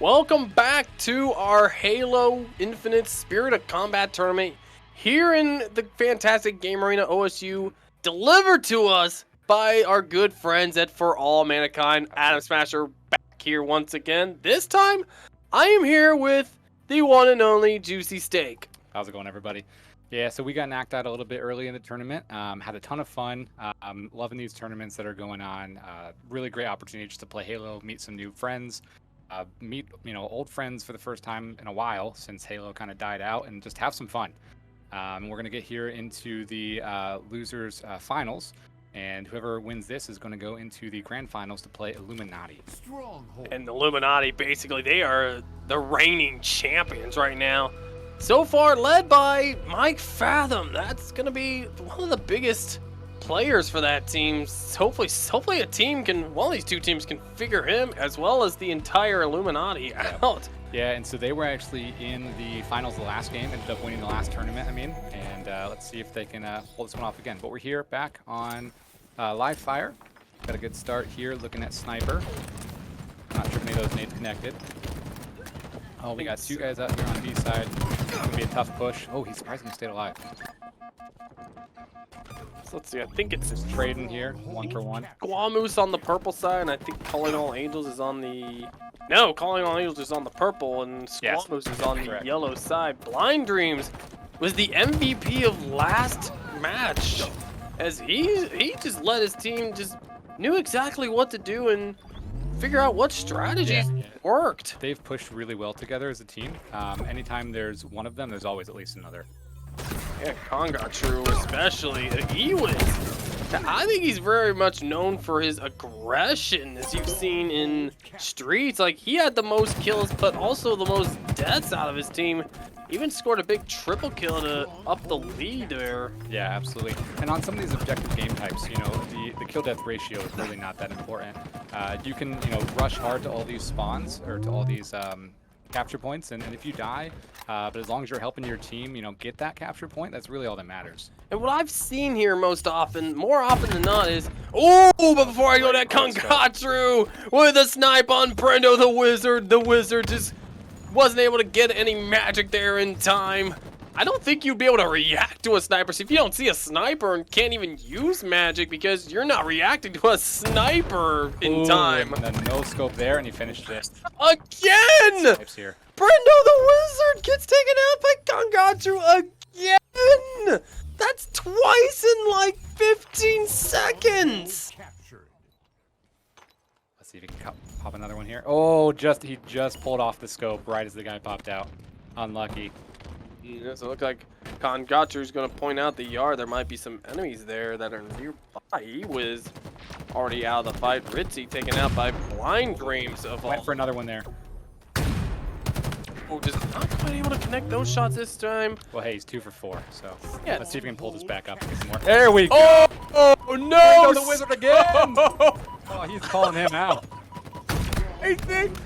Welcome back to our Halo Infinite Spirit of Combat tournament here in the fantastic Game Arena OSU, delivered to us by our good friends at For All Manakind. Adam Smasher back here once again. This time, I am here with the one and only Juicy Steak. How's it going, everybody? Yeah, so we got knocked out a little bit early in the tournament. Had a ton of fun. Loving these tournaments that are going on. Really great opportunity just to play Halo, meet some new friends. Meet old friends for the first time in a while since Halo kind of died out, and just have some fun. We're gonna get here into the losers finals, and whoever wins this is going to go into the grand finals to play Illuminati. Strongholds. And the Illuminati, basically, they are the reigning champions right now. So far, led by Mike Fathom. That's gonna be one of the biggest players for that team. Hopefully a team can, one of these two teams can figure him as well as the entire Illuminati out. Yeah, and so they were actually in the finals of the last game, ended up winning the last tournament, and let's see if they can pull this one off again. But we're here back on live fire. Got a good start here looking at Sniper. Not sure if any of those nades connected. Oh, we got two guys out here on B side. It's gonna be a tough push. Oh, he surprisingly stayed alive. So let's see, I think it's Just trading here, 1-for-1. Squamoose on the purple side, and I think Calling All Angels is on the... No, Calling All Angels is on the purple, and Squamoose is on the yellow side. Blind Dreams was the MVP of last match, as he just let his team just knew exactly what to do and figure out what strategies worked. They've pushed really well together as a team. Anytime there's one of them, there's always at least another. Yeah, Congatru especially. I think he's very much known for his aggression, as you've seen in Streets. Like, he had the most kills, but also the most deaths out of his team. Even scored a big triple kill to up the lead there. Yeah, absolutely. And on some of these objective game types, the kill-death ratio is really not that important. You can, rush hard to all these spawns, or to all these capture points, and if you die, but as long as you're helping your team, get that capture point, that's really all that matters. And what I've seen here more often than not, is, oh, but before I go to Congatru with a snipe on Brendo the wizard just wasn't able to get any magic there in time. I don't think you'd be able to react to a sniper. So if you don't see a sniper and can't even use magic because you're not reacting to a sniper in time. And then no scope there, and he finished it. Again! Snipes here. Brendo the wizard gets taken out by Congatru again! That's twice in like 15 seconds! Let's see if he can pop another one here. Oh, he just pulled off the scope right as the guy popped out. Unlucky. Yeah, so it looks like Congatru's going to point out the yard. There might be some enemies there that are nearby. He was already out of the fight. Ritzy taken out by Blind Dreams of all. Went for another one there. Oh, just not quite able to connect those shots this time. Well, hey, he's 2 for 4, so Yeah. let's see if we can pull this back up and get some more. There we go! Oh no! The wizard again! Oh, he's calling him out. I think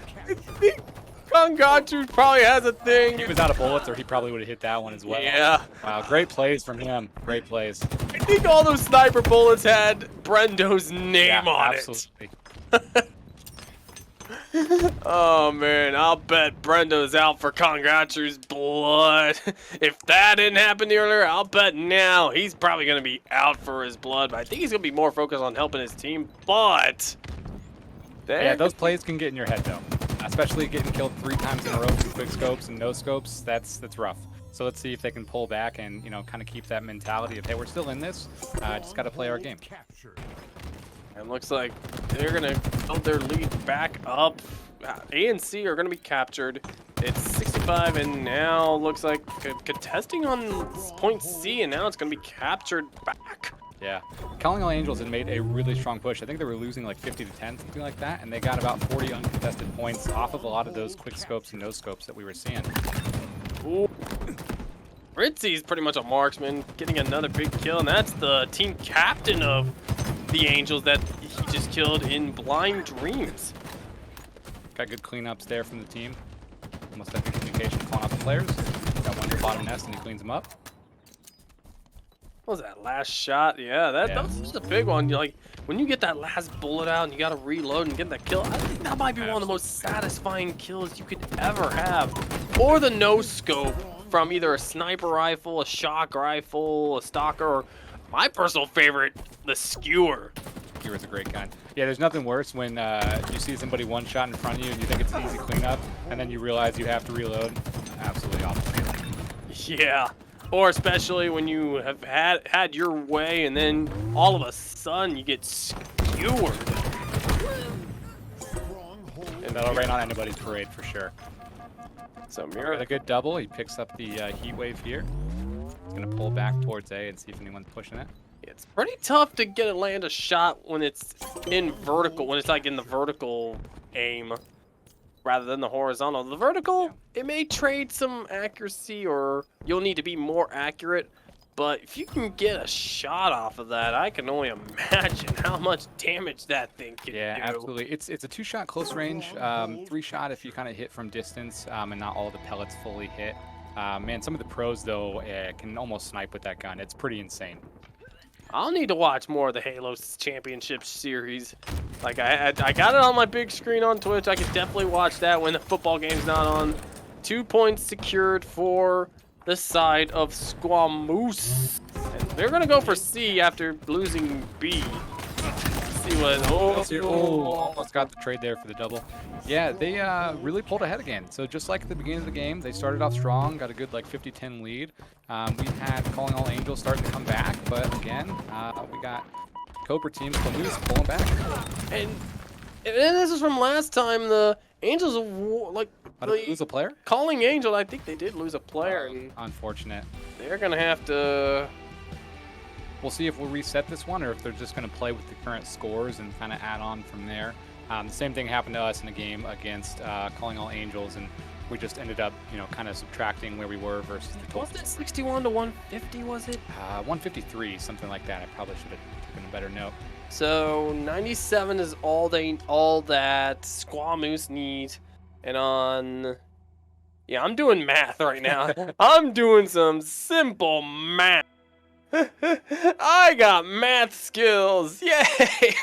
Congatru probably has a thing. He was out of bullets, or he probably would have hit that one as well. Yeah. Wow, great plays from him. Great plays. I think all those sniper bullets had Brendo's name on absolutely. it. Oh man, I'll bet Brendo's out for Congatru's blood. If that didn't happen earlier, I'll bet now he's probably going to be out for his blood. But I think he's going to be more focused on helping his team. But yeah, those plays can get in your head though. Especially getting killed 3 times in a row with quick scopes and no scopes, that's rough. So let's see if they can pull back and kind of keep that mentality of, hey, we're still in this. Just got to play our game. And looks like they're gonna build their lead back up. A and C are gonna be captured. It's 65, and now looks like contesting on point C, and now it's gonna be captured back. Yeah, Calling All Angels had made a really strong push. I think they were losing like 50 to 10, something like that, and they got about 40 uncontested points off of a lot of those quick scopes and no scopes that we were seeing. Ooh. Ritzy's pretty much a marksman, getting another big kill, and that's the team captain of the Angels that he just killed in Blind Dreams. Got good cleanups there from the team. Almost have good communication calling out the players. Got one in the bottom nest, and he cleans them up. What was that last shot? Yeah, that was a big one. Like when you get that last bullet out and you gotta reload and get that kill, I think that might be one of the most satisfying kills you could ever have. Or the no scope from either a sniper rifle, a shock rifle, a stalker, or my personal favorite, the skewer. Skewer's a great gun. Yeah, there's nothing worse when you see somebody one shot in front of you and you think it's an easy cleanup, and then you realize you have to reload. Absolutely awful. Yeah. Or especially when you have had your way and then all of a sudden you get skewered. And that'll rain on anybody's parade for sure. So With Mira, a good double, he picks up the heat wave here. He's gonna pull back towards A and see if anyone's pushing it. it's pretty tough to get land a shot when it's in vertical, when it's like in the vertical aim rather than the horizontal. The vertical, it may trade some accuracy or you'll need to be more accurate, but if you can get a shot off of that, I can only imagine how much damage that thing can do. Yeah, absolutely. It's a 2-shot close range, 3-shot if you kind of hit from distance and not all the pellets fully hit. Man, some of the pros though can almost snipe with that gun. It's pretty insane. I'll need to watch more of the Halo Championship series. Like I got it on my big screen on Twitch. I could definitely watch that when the football game's not on. 2 points secured for the side of Squamoose. And they're gonna go for C after losing B. See what? Almost got the trade there for the double. Yeah, they really pulled ahead again. So just like at the beginning of the game, they started off strong, got a good like 50-10 lead. We had Calling All Angels starting to come back, but again, we got Cobra team Squamoose pulling back. And this is from last time. The Angels like How did they lose a player? Calling Angel. I think they did lose a player. Unfortunate. They're gonna have to. We'll see if we'll reset this one or if they're just going to play with the current scores and kind of add on from there. The same thing happened to us in the game against Calling All Angels, and we just ended up, kind of subtracting where we were versus the total. Was it 61 to 150? Was it? 153, something like that. I probably should have taken a better note. So 97 is all that Squamoose needs, and on. Yeah, I'm doing math right now. I'm doing some simple math. I got math skills. Yay!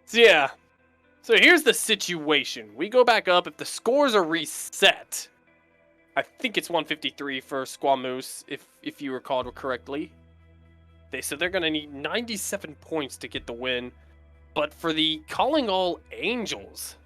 So yeah. So here's the situation. We go back up. If the scores are reset, I think it's 153 for Squamoose, if you recall correctly. They said they're gonna need 97 points to get the win. But for the Calling All Angels,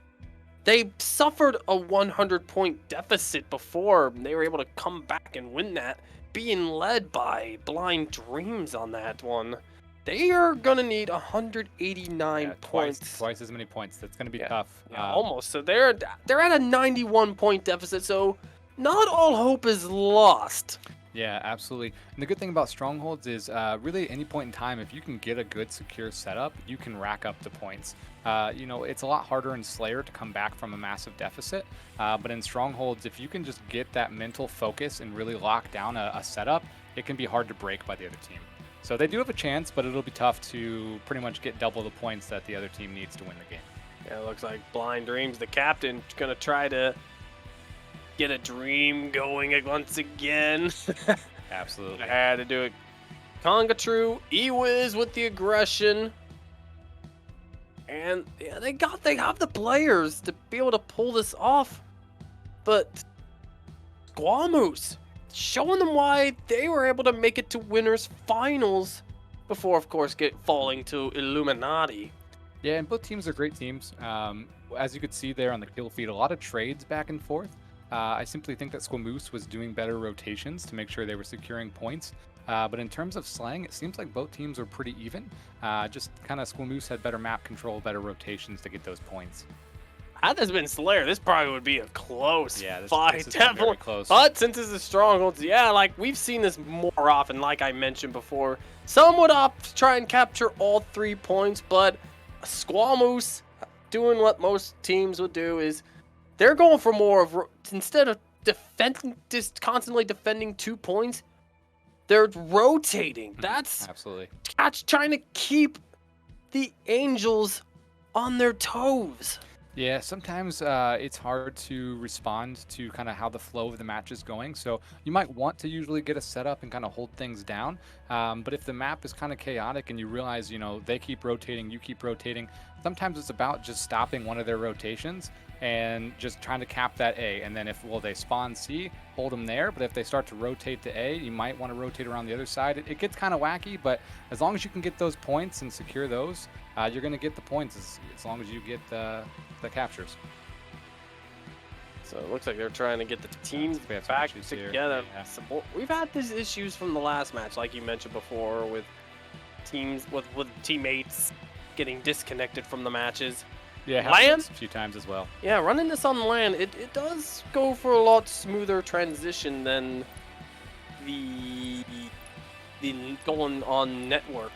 they suffered a 100-point deficit before they were able to come back and win that, being led by Blind Dreams on that one. They are gonna need 189 points. Twice as many points. That's gonna be tough. Yeah, almost. So they're at a 91-point deficit. So not all hope is lost. Yeah, absolutely. And the good thing about Strongholds is really at any point in time, if you can get a good secure setup, you can rack up the points. It's a lot harder in Slayer to come back from a massive deficit, but in Strongholds, if you can just get that mental focus and really lock down a setup, it can be hard to break by the other team. So they do have a chance, but it'll be tough to pretty much get double the points that the other team needs to win the game. Yeah, it looks like Blind Dreams, the captain, gonna try to get a dream going once again. Absolutely. I had to do it. Conga True, E-Wiz with the aggression. And yeah, they have the players to be able to pull this off. But Squamoose, showing them why they were able to make it to winners finals before, of course, falling to Illuminati. Yeah, and both teams are great teams. As you could see there on the kill feed, a lot of trades back and forth. I simply think that Squamoose was doing better rotations to make sure they were securing points. But in terms of slang, it seems like both teams are pretty even. Just kind of Squamoose had better map control, better rotations to get those points. Had this been Slayer, this probably would be a close fight. This is very close. But since this is Strongholds, yeah, like we've seen this more often, like I mentioned before. Some would opt to try and capture all 3 points, but Squamoose doing what most teams would do is they're going for more of, instead of just constantly defending 2 points, they're rotating. That's absolutely trying to keep the Angels on their toes. Yeah, sometimes it's hard to respond to kind of how the flow of the match is going. So you might want to usually get a setup and kind of hold things down. But if the map is kind of chaotic and you realize, you know, they keep rotating, you keep rotating, sometimes it's about just stopping one of their rotations and just trying to cap that A. And then if, well, they spawn C, hold them there. But if they start to rotate to A, you might want to rotate around the other side. It gets kind of wacky, but as long as you can get those points and secure those, you're going to get the points as long as you get the captures. So it looks like they're trying to get the teams We have back some issues here. together. Yeah. We've had these issues from the last match, like you mentioned before, with teams with teammates getting disconnected from the matches. Yeah, LAN? a few times as well. Yeah, running this on LAN, it does go for a lot smoother transition than the going on network.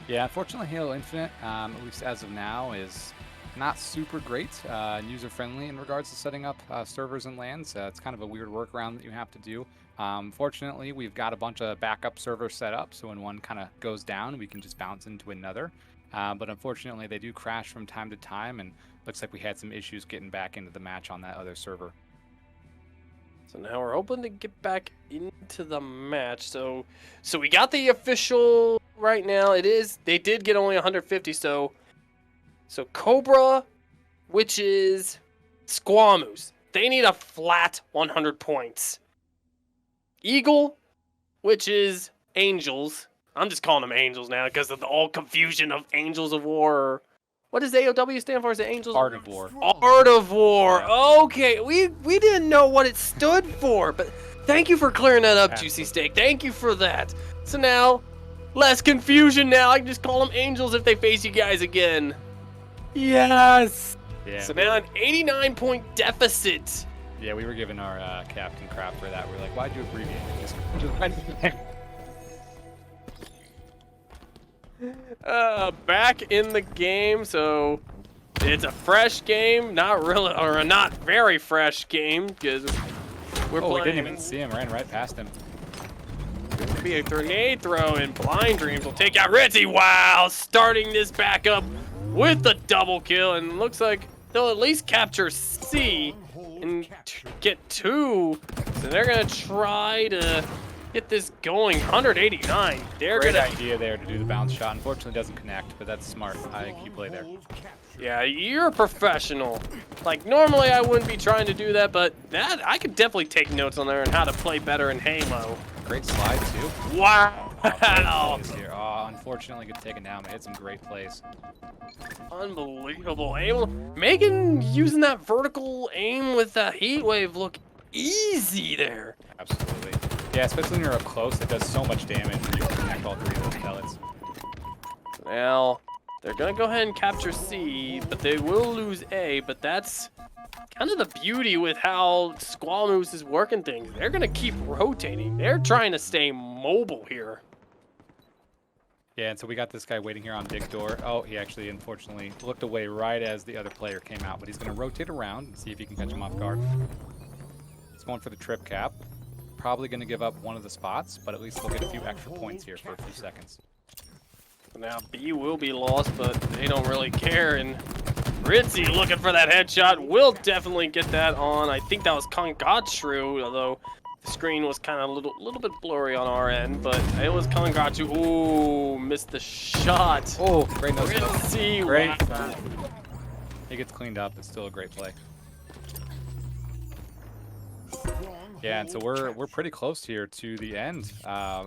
Yeah, unfortunately, Halo Infinite, at least as of now, is not super great and user-friendly in regards to setting up servers and LANs. It's kind of a weird workaround that you have to do. Fortunately, we've got a bunch of backup servers set up, so when one kind of goes down, we can just bounce into another. But unfortunately, they do crash from time to time, and looks like we had some issues getting back into the match on that other server. So now we're hoping to get back into the match. So we got the official right now. They did get only 150. So Cobra, which is Squamoose, they need a flat 100 points. Eagle, which is Angels. I'm just calling them Angels now because of the all confusion of Angels of War. What does AOW stand for? Is it Angels? Art of War. Art of War. Okay, we didn't know what it stood for, but thank you for clearing that up, Juicy Steak. Thank you for that. So now, less confusion now. I can just call them Angels if they face you guys again. Yes. Yeah. So now an 89-point deficit. Yeah, we were giving our captain crap for that. We were like, why'd you abbreviate it? Just went there. Back in the game, so it's a fresh game, not really, or a not very fresh game, because we're playing. We didn't even see him, ran right past him. Could be a grenade throw, and Blind Dreams will take out Ritzy. Wow, starting this back up with the double kill, and looks like they'll at least capture C and get 2. So they're gonna try to get this going. 189. They're Great gonna idea there to do the bounce shot. Unfortunately, it doesn't connect, but that's smart. You play there. Yeah, you're a professional. Like, normally I wouldn't be trying to do that, but that I could definitely take notes on there on how to play better in Halo. Great slide, too. Wow. Oh, unfortunately, gets taken down, but hit some great plays. Unbelievable. Using that vertical aim with that heat wave look easy there. Absolutely. Yeah, especially when you're up close, it does so much damage when you connect all 3 of those pellets. Now, they're going to go ahead and capture C, but they will lose A, but that's kind of the beauty with how Squamoose is working things. They're going to keep rotating. They're trying to stay mobile here. Yeah, and so we got this guy waiting here on big door. Oh, he actually, unfortunately, looked away right as the other player came out, but he's going to rotate around and see if he can catch him off guard. He's going for the trip cap. Probably going to give up one of the spots, but at least we'll get a few extra points here for a few seconds. Now B will be lost, but they don't really care, and Ritzy looking for that headshot will definitely get that on. I think that was Kongatru, although the screen was kind of a little bit blurry on our end, but it was Kongatru. Ooh, missed the shot. Oh, great no scope. Ritzy, Great. wow. He gets cleaned up. It's still a great play. Yeah, and so we're pretty close here to the end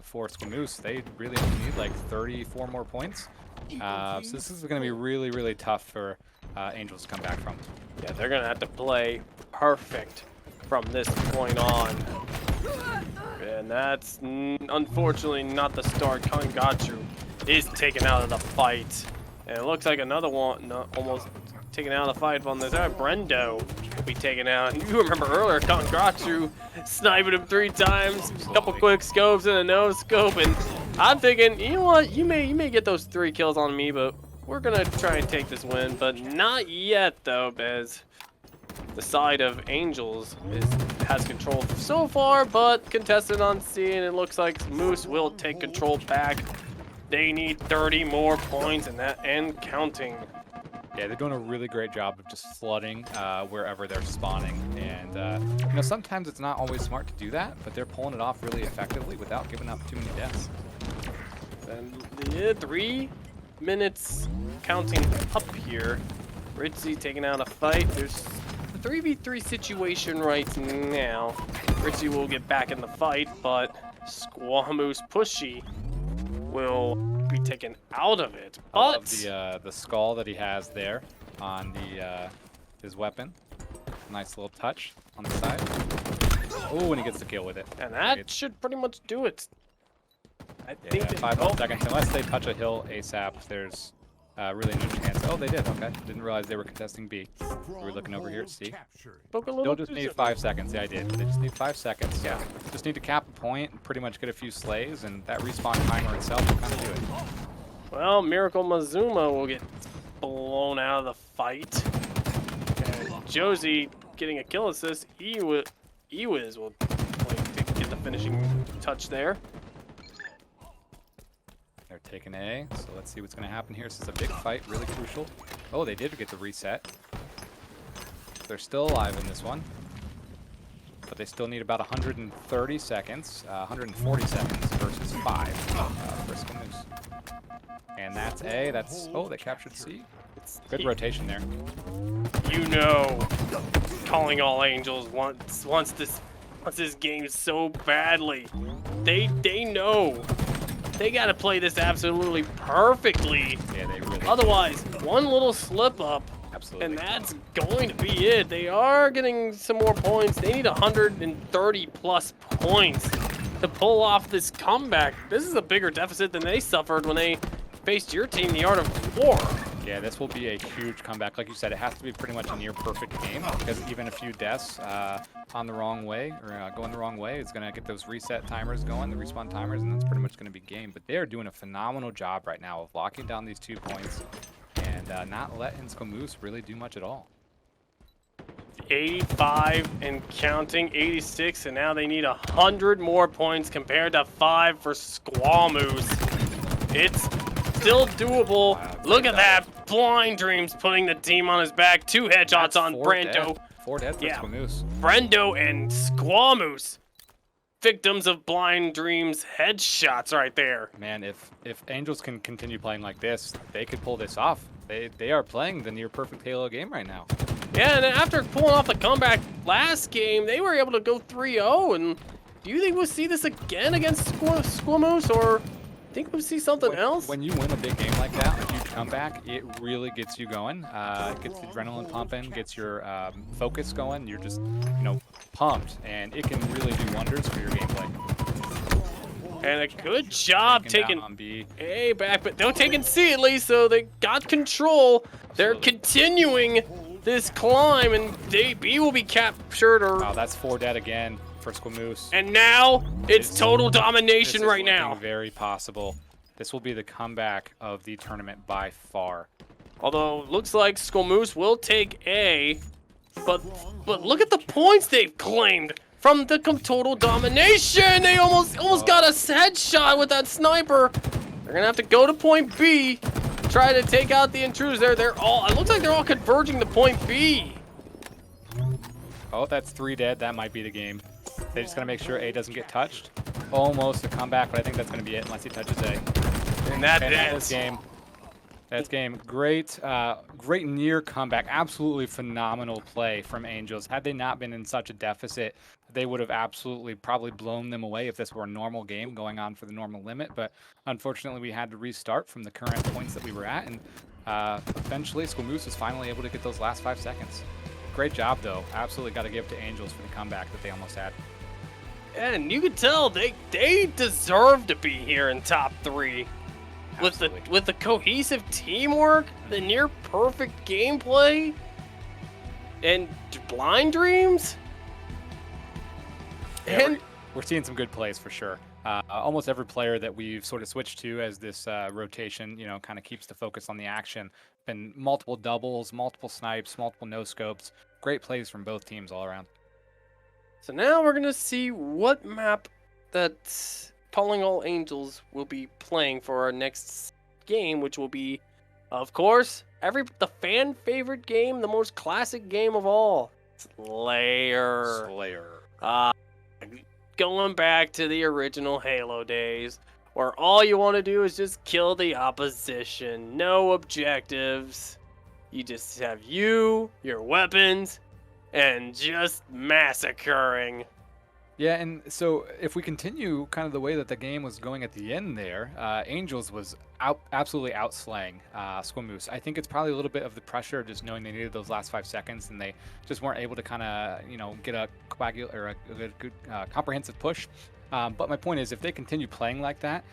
for Squamoose. They really only need like 34 more points. So this is going to be really, really tough for Angels to come back from. Yeah, they're going to have to play perfect from this point on. And that's unfortunately not the start. Kongatru is taken out of the fight. And it looks like another one almost taken out of the fight on this. Brendo will be taken out. You remember earlier, Kongatru sniping him 3 times, a couple quick scopes and a no scope, and I'm thinking, you know what, you may get those 3 kills on me, but we're gonna try and take this win, but not yet though, as the side of Angels has control so far, but contested on C, and it looks like Moose will take control back. They need 30 more points and counting. Yeah, they're doing a really great job of just flooding wherever they're spawning. And, you know, sometimes it's not always smart to do that, but they're pulling it off really effectively without giving up too many deaths. And yeah, 3 minutes counting up here. Ritzy taking out a fight. There's a 3v3 situation right now. Ritzy will get back in the fight, but Squamoose Pushy will be taken out of it. But I love the skull that he has there on the his weapon. Nice little touch on the side. Oh, and he gets the kill with it. And that should pretty much do it. I think that, 5 more seconds. Unless they touch a hill ASAP, there's really no chance. Oh, they did. Okay. Didn't realize they were contesting B. We're looking over here at C. They'll just need 5 seconds. Yeah, I did. They just need 5 seconds. Yeah. Just need to cap a point and pretty much get a few slays, and that respawn timer itself will kind of do it. well, Miracle Mazuma will get blown out of the fight. And Josie getting a kill assist. Ewiz will get the finishing touch there. They're taking A, so let's see what's going to happen here. This is a big fight, really crucial. Oh, they did get the reset. They're still alive in this one. But they still need about 130 seconds, 140 seconds versus 5 for Squamoose. And that's A, that's, oh, they captured C. Good rotation there. You know, calling all angels wants this game so badly. They know. They got to play this absolutely perfectly. Yeah, they really. Otherwise, one little slip up, Absolutely. and that's going to be it. They are getting some more points. They need 130 plus points to pull off this comeback. This is a bigger deficit than they suffered when they faced your team, the Art of War. Yeah, this will be a huge comeback. Like you said, it has to be pretty much a near perfect game because even a few deaths on the wrong way or going the wrong way is going to get those reset timers going, the respawn timers, and that's pretty much going to be game. But they are doing a phenomenal job right now of locking down these 2 points and not letting Squamoose really do much at all. 85 and counting, 86, and now they need 100 more points compared to 5 for Squamoose. It's still doable. Wow, look at that. Blind Dreams putting the team on his back. 2 headshots on Brendo. 4 dead for Squamoose. Brendo and Squamoose. Victims of Blind Dreams headshots right there. Man, if Angels can continue playing like this, they could pull this off. They are playing the near perfect Halo game right now. Yeah, and after pulling off the comeback last game, they were able to go 3-0. And do you think we'll see this again against Squamoose, or think we'll see something else? When you win a big game like that, a huge comeback, it really gets you going. It gets the adrenaline pumping, gets your focus going. You're just, you know, pumped, and it can really do wonders for your gameplay. And a good job taking on B. A back, but they're taking C at least, so they got control. They're continuing this climb, and B will be captured. Or Wow, that's 4 dead again for Squamoose. and now it's total domination right looking now. Very possible. This will be the comeback of the tournament by far. Although looks like Squamoose will take A, but look at the points they've claimed from the total domination. They almost got a headshot with that sniper. They're gonna have to go to point B, try to take out the intruders. They're all. It looks like they're all converging to point B. Oh, that's 3 dead. That might be the game. They just gotta make sure A doesn't get touched. Almost a comeback, but I think that's gonna be it unless he touches A. And that That's is game. That's game. Great, great near comeback. Absolutely phenomenal play from Angels. Had they not been in such a deficit, they would have absolutely probably blown them away if this were a normal game going on for the normal limit. But unfortunately, we had to restart from the current points that we were at, and eventually, Squamoose was finally able to get those last 5 seconds. Great job, though. Absolutely got to give to Angels for the comeback that they almost had. and you could tell they deserve to be here in top 3. Absolutely. With the cohesive teamwork, the near perfect gameplay, and Blind Dreams. Yeah, And we're seeing some good plays for sure. Almost every player that we've sort of switched to as this rotation, you know, kind of keeps the focus on the action. Been multiple doubles, multiple snipes, multiple no scopes. Great plays from both teams all around. so now we're gonna see what map that Calling All Angels will be playing for our next game, which will be, of course, the fan favorite game, the most classic game of all, Slayer. Going back to the original Halo days, where all you want to do is just kill the opposition, no objectives. You just have your weapons, and just massacring. Yeah, and so if we continue kind of the way that the game was going at the end there, Angels was absolutely outslaying Squamoose. I think it's probably a little bit of the pressure of just knowing they needed those last 5 seconds, and they just weren't able to kind of, get a good comprehensive push. But my point is, if they continue playing like that,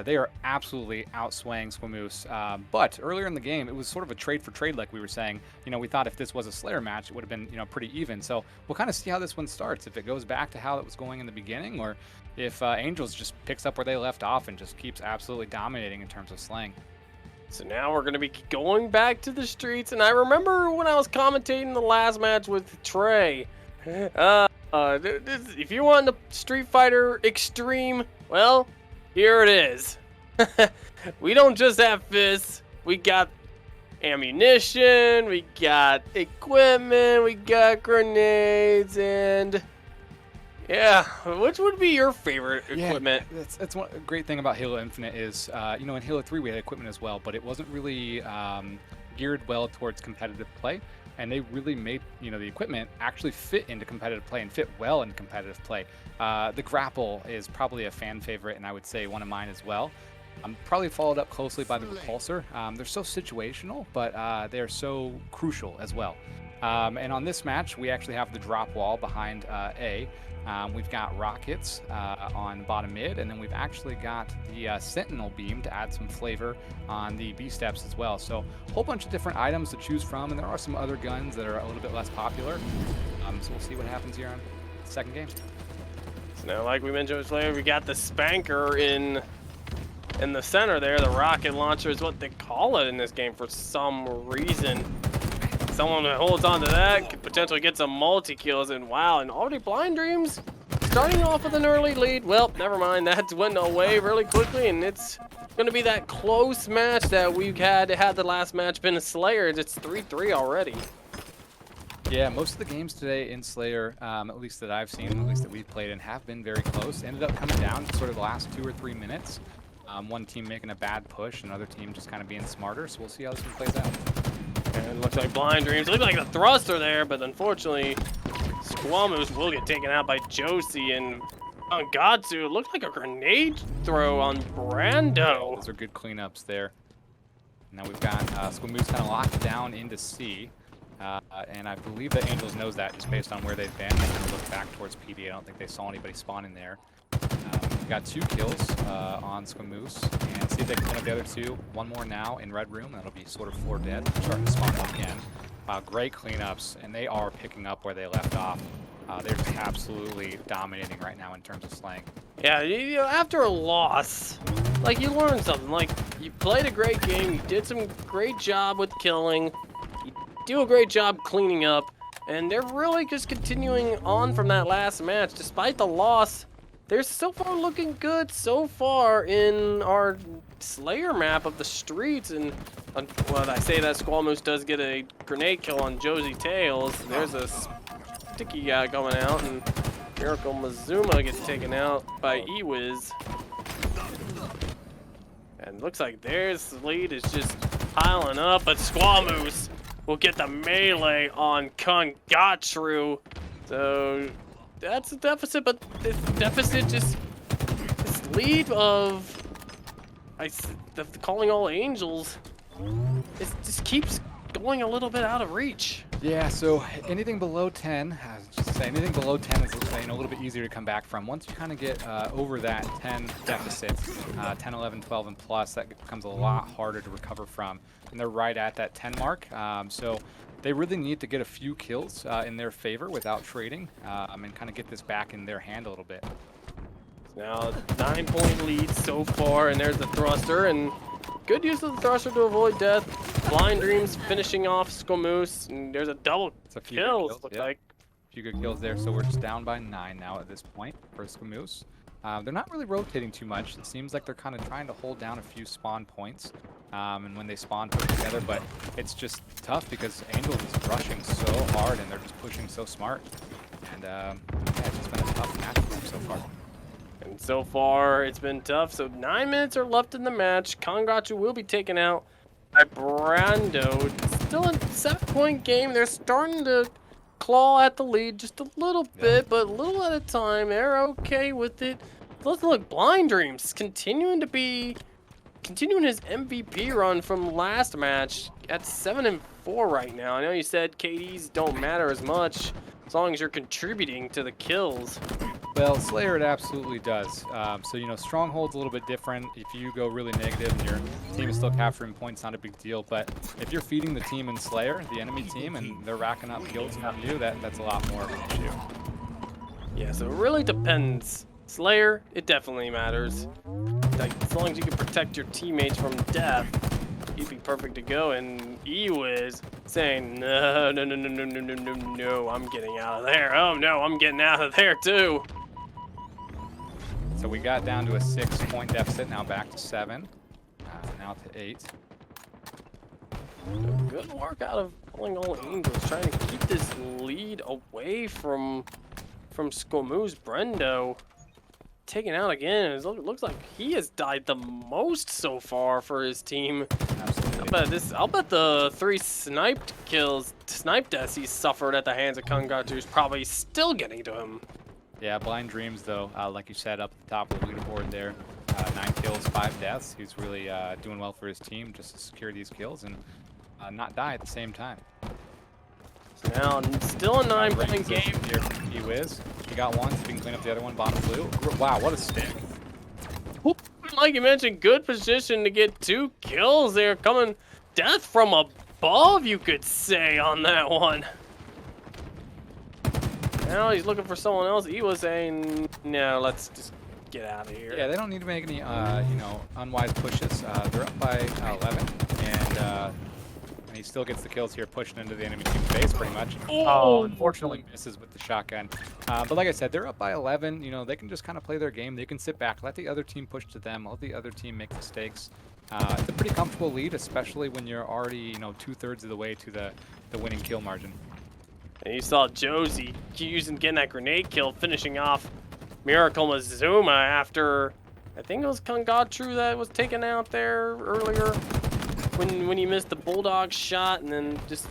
they are absolutely outswaying Squamoose. But earlier in the game, it was sort of a trade for trade, like we were saying. We thought if this was a Slayer match, it would have been, pretty even. So we'll kind of see how this one starts. If it goes back to how it was going in the beginning, or if Angels just picks up where they left off and just keeps absolutely dominating in terms of slaying. So now we're going to be going back to the streets. And I remember when I was commentating the last match with Trey, if you want the Street Fighter Extreme, well, here it is. We don't just have fists. We got ammunition, we got equipment, we got grenades, and yeah, which would be your favorite equipment? Yeah, that's one great thing about Halo Infinite is, in Halo 3 we had equipment as well, but it wasn't really geared well towards competitive play. And they really made, the equipment actually fit into competitive play and fit well in competitive play. The grapple is probably a fan favorite, and I would say one of mine as well. Probably followed up closely by the repulsor. They're so situational, but they're so crucial as well. And on this match, we actually have the drop wall behind A. We've got rockets on bottom mid, and then we've actually got the Sentinel beam to add some flavor on the B steps as well. So a whole bunch of different items to choose from, and there are some other guns that are a little bit less popular. So we'll see what happens here on the second game. So now, like we mentioned earlier, we got the Spanker in the center there. The rocket launcher is what they call it in this game for some reason. Someone that holds on to that could potentially get some multi-kills, and wow, and already Blind Dreams starting off with an early lead. Well, never mind, that went away really quickly, and it's going to be that close match that we've had the last match been a Slayer. It's 3-3 already. Yeah, most of the games today in Slayer, at least that I've seen, at least that we've played in, have been very close. Ended up coming down to sort of the last 2 or 3 minutes. One team making a bad push, another team just kind of being smarter, so we'll see how this one plays out. And it looks like Blind Dreams. It looked like the thruster there, but unfortunately, Squamoose will get taken out by Josie, and on Gatsu, it looked like a grenade throw on Brando. Those are good cleanups there. Now we've got Squamoose kind of locked down into C, and I believe that Angels knows that just based on where they've been. They kind of look back towards PD. I don't think they saw anybody spawning there. We've got 2 kills on Squamoose, and see if they can clean up the other 2. One more now in Red Room. That'll be sort of floor dead. Starting to spawn up again. Great cleanups, and they are picking up where they left off. They're just absolutely dominating right now in terms of slaying. Yeah, after a loss, like, you learn something. Like, you played a great game, you did some great job with killing, you do a great job cleaning up, and they're really just continuing on from that last match. Despite the loss, they're so far looking good so far in our Slayer map of the streets. And well, I say that Squamoose does get a grenade kill on Josie Tails. There's a sticky guy going out, and Miracle Mazuma gets taken out by Ewiz. And looks like their lead is just piling up, but Squamoose will get the melee on Kungatru. So that's a deficit, but this deficit just, this lead of calling all Angels, it just keeps going a little bit out of reach. Yeah, so anything below 10, just say anything below 10 is a little bit easier to come back from. Once you kind of get over that 10 deficit, 10, 11, 12, and plus, that becomes a lot harder to recover from. And they're right at that 10 mark, so they really need to get a few kills in their favor without trading, and kind of get this back in their hand a little bit. Now 9-point lead so far, and there's the thruster, and good use of the thruster to avoid death. Blind Dreams finishing off Squamoose, and there's a double kill, looks like. A few good kills there, so we're just down by 9 now at this point for Squamoose. They're not really rotating too much. It seems like they're kind of trying to hold down a few spawn points. And when they spawn, push together, but it's just tough because Angel is rushing so hard and they're just pushing so smart. And yeah, it's just been a tough match for them so far. And so far, it's been tough. So 9 minutes are left in the match. Kongachu will be taken out by Brando. It's still a 7-point game. They're starting to claw at the lead just a little bit, but a little at a time. They're okay with it. Let's look, Blind Dreams continuing his MVP run from last match at 7-4 right now. I know you said KDs don't matter as much as long as you're contributing to the kills. Well, Slayer, it absolutely does. So, you know, Stronghold's a little bit different. If you go really negative and your team is still capturing points, not a big deal. But if you're feeding the team in Slayer, the enemy team, and they're racking up kills on you, that's a lot more of an issue. Yeah, So it really depends. Slayer, it definitely matters. Like, as long as you can protect your teammates from death, you'd be perfect to go. And Ewiz saying, no, I'm getting out of there. Oh no, I'm getting out of there too. So we got down to a 6-point deficit, now back to 7, now to 8. Good work out of Calling All Angels, trying to keep this lead away from Squamoose. Brendo taken out again. It looks like he has died the most so far for his team. Absolutely. I'll bet the 3 snipe deaths he suffered at the hands of Kongachu is probably still getting to him. Yeah, Blind Dreams, though, like you said, up at the top of the leaderboard there. 9 kills, 5 deaths. He's really doing well for his team just to secure these kills and not die at the same time. So now, still a 9-point game. Here from T-Wiz. He got one, so we can clean up the other one, bottom blue. Wow, what a stick. Like you mentioned, good position to get 2 kills there. Coming death from above, you could say, on that one. Now he's looking for someone else. He was saying, no, let's just get out of here. Yeah, they don't need to make any, you know, unwise pushes. They're up by 11, and he still gets the kills here, pushing into the enemy team's base pretty much. Oh, unfortunately misses with the shotgun. But like I said, they're up by 11. You know, they can just kind of play their game. They can sit back, let the other team push to them, let the other team make mistakes. It's a pretty comfortable lead, especially when you're already, you know, 2/3 of the way to the winning kill margin. And you saw Josie getting that grenade kill, finishing off Miracle Mazuma after, I think it was Kongachu that was taken out there earlier when he missed the Bulldog shot and then just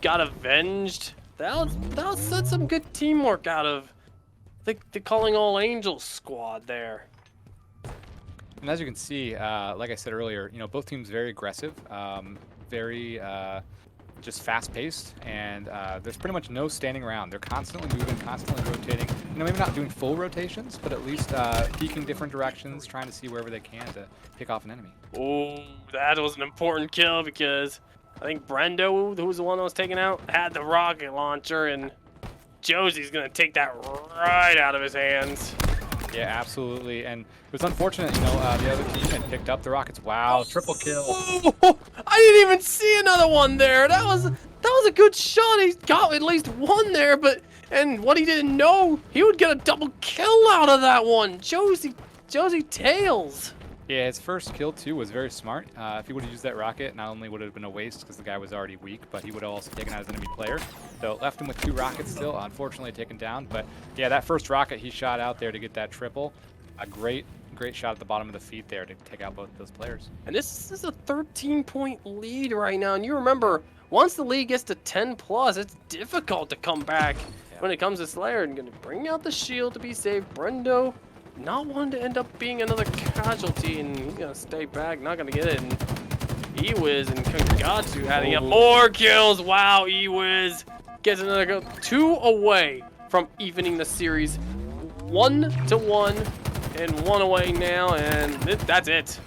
got avenged. That's some good teamwork out of the Calling All Angels squad there. And as you can see, like I said earlier, you know, both teams very aggressive, very just fast-paced, and there's pretty much no standing around. They're constantly moving, constantly rotating. You know, maybe not doing full rotations, but at least peeking different directions, trying to see wherever they can to pick off an enemy. Oh, that was an important kill because I think Brendo, who was the one that was taken out, had the rocket launcher, and Josie's gonna take that right out of his hands. Yeah, absolutely. And it was unfortunate, you know, the other team had picked up the rockets. Wow, triple kill. Oh, I didn't even see another one there. That was a good shot. He got at least one there, and what he didn't know, he would get a double kill out of that one. Josie tails. Yeah, his first kill, too, was very smart. If he would have used that rocket, not only would it have been a waste because the guy was already weak, but he would have also taken out his enemy player. So left him with 2 rockets still, unfortunately taken down. But yeah, that first rocket he shot out there to get that triple, a great shot at the bottom of the feet there to take out both those players. And this is a 13-point lead right now. And you remember, once the lead gets to 10+, it's difficult to come back when it comes to Slayer. And going to bring out the shield to be saved. Brendo, not one to end up being another casualty, and he's gonna stay back, not gonna get it. And Ewiz and Kongachu adding up more kills. Wow, Ewiz gets another kill. 2 away from evening the series. 1-1 and 1 away now, and that's it.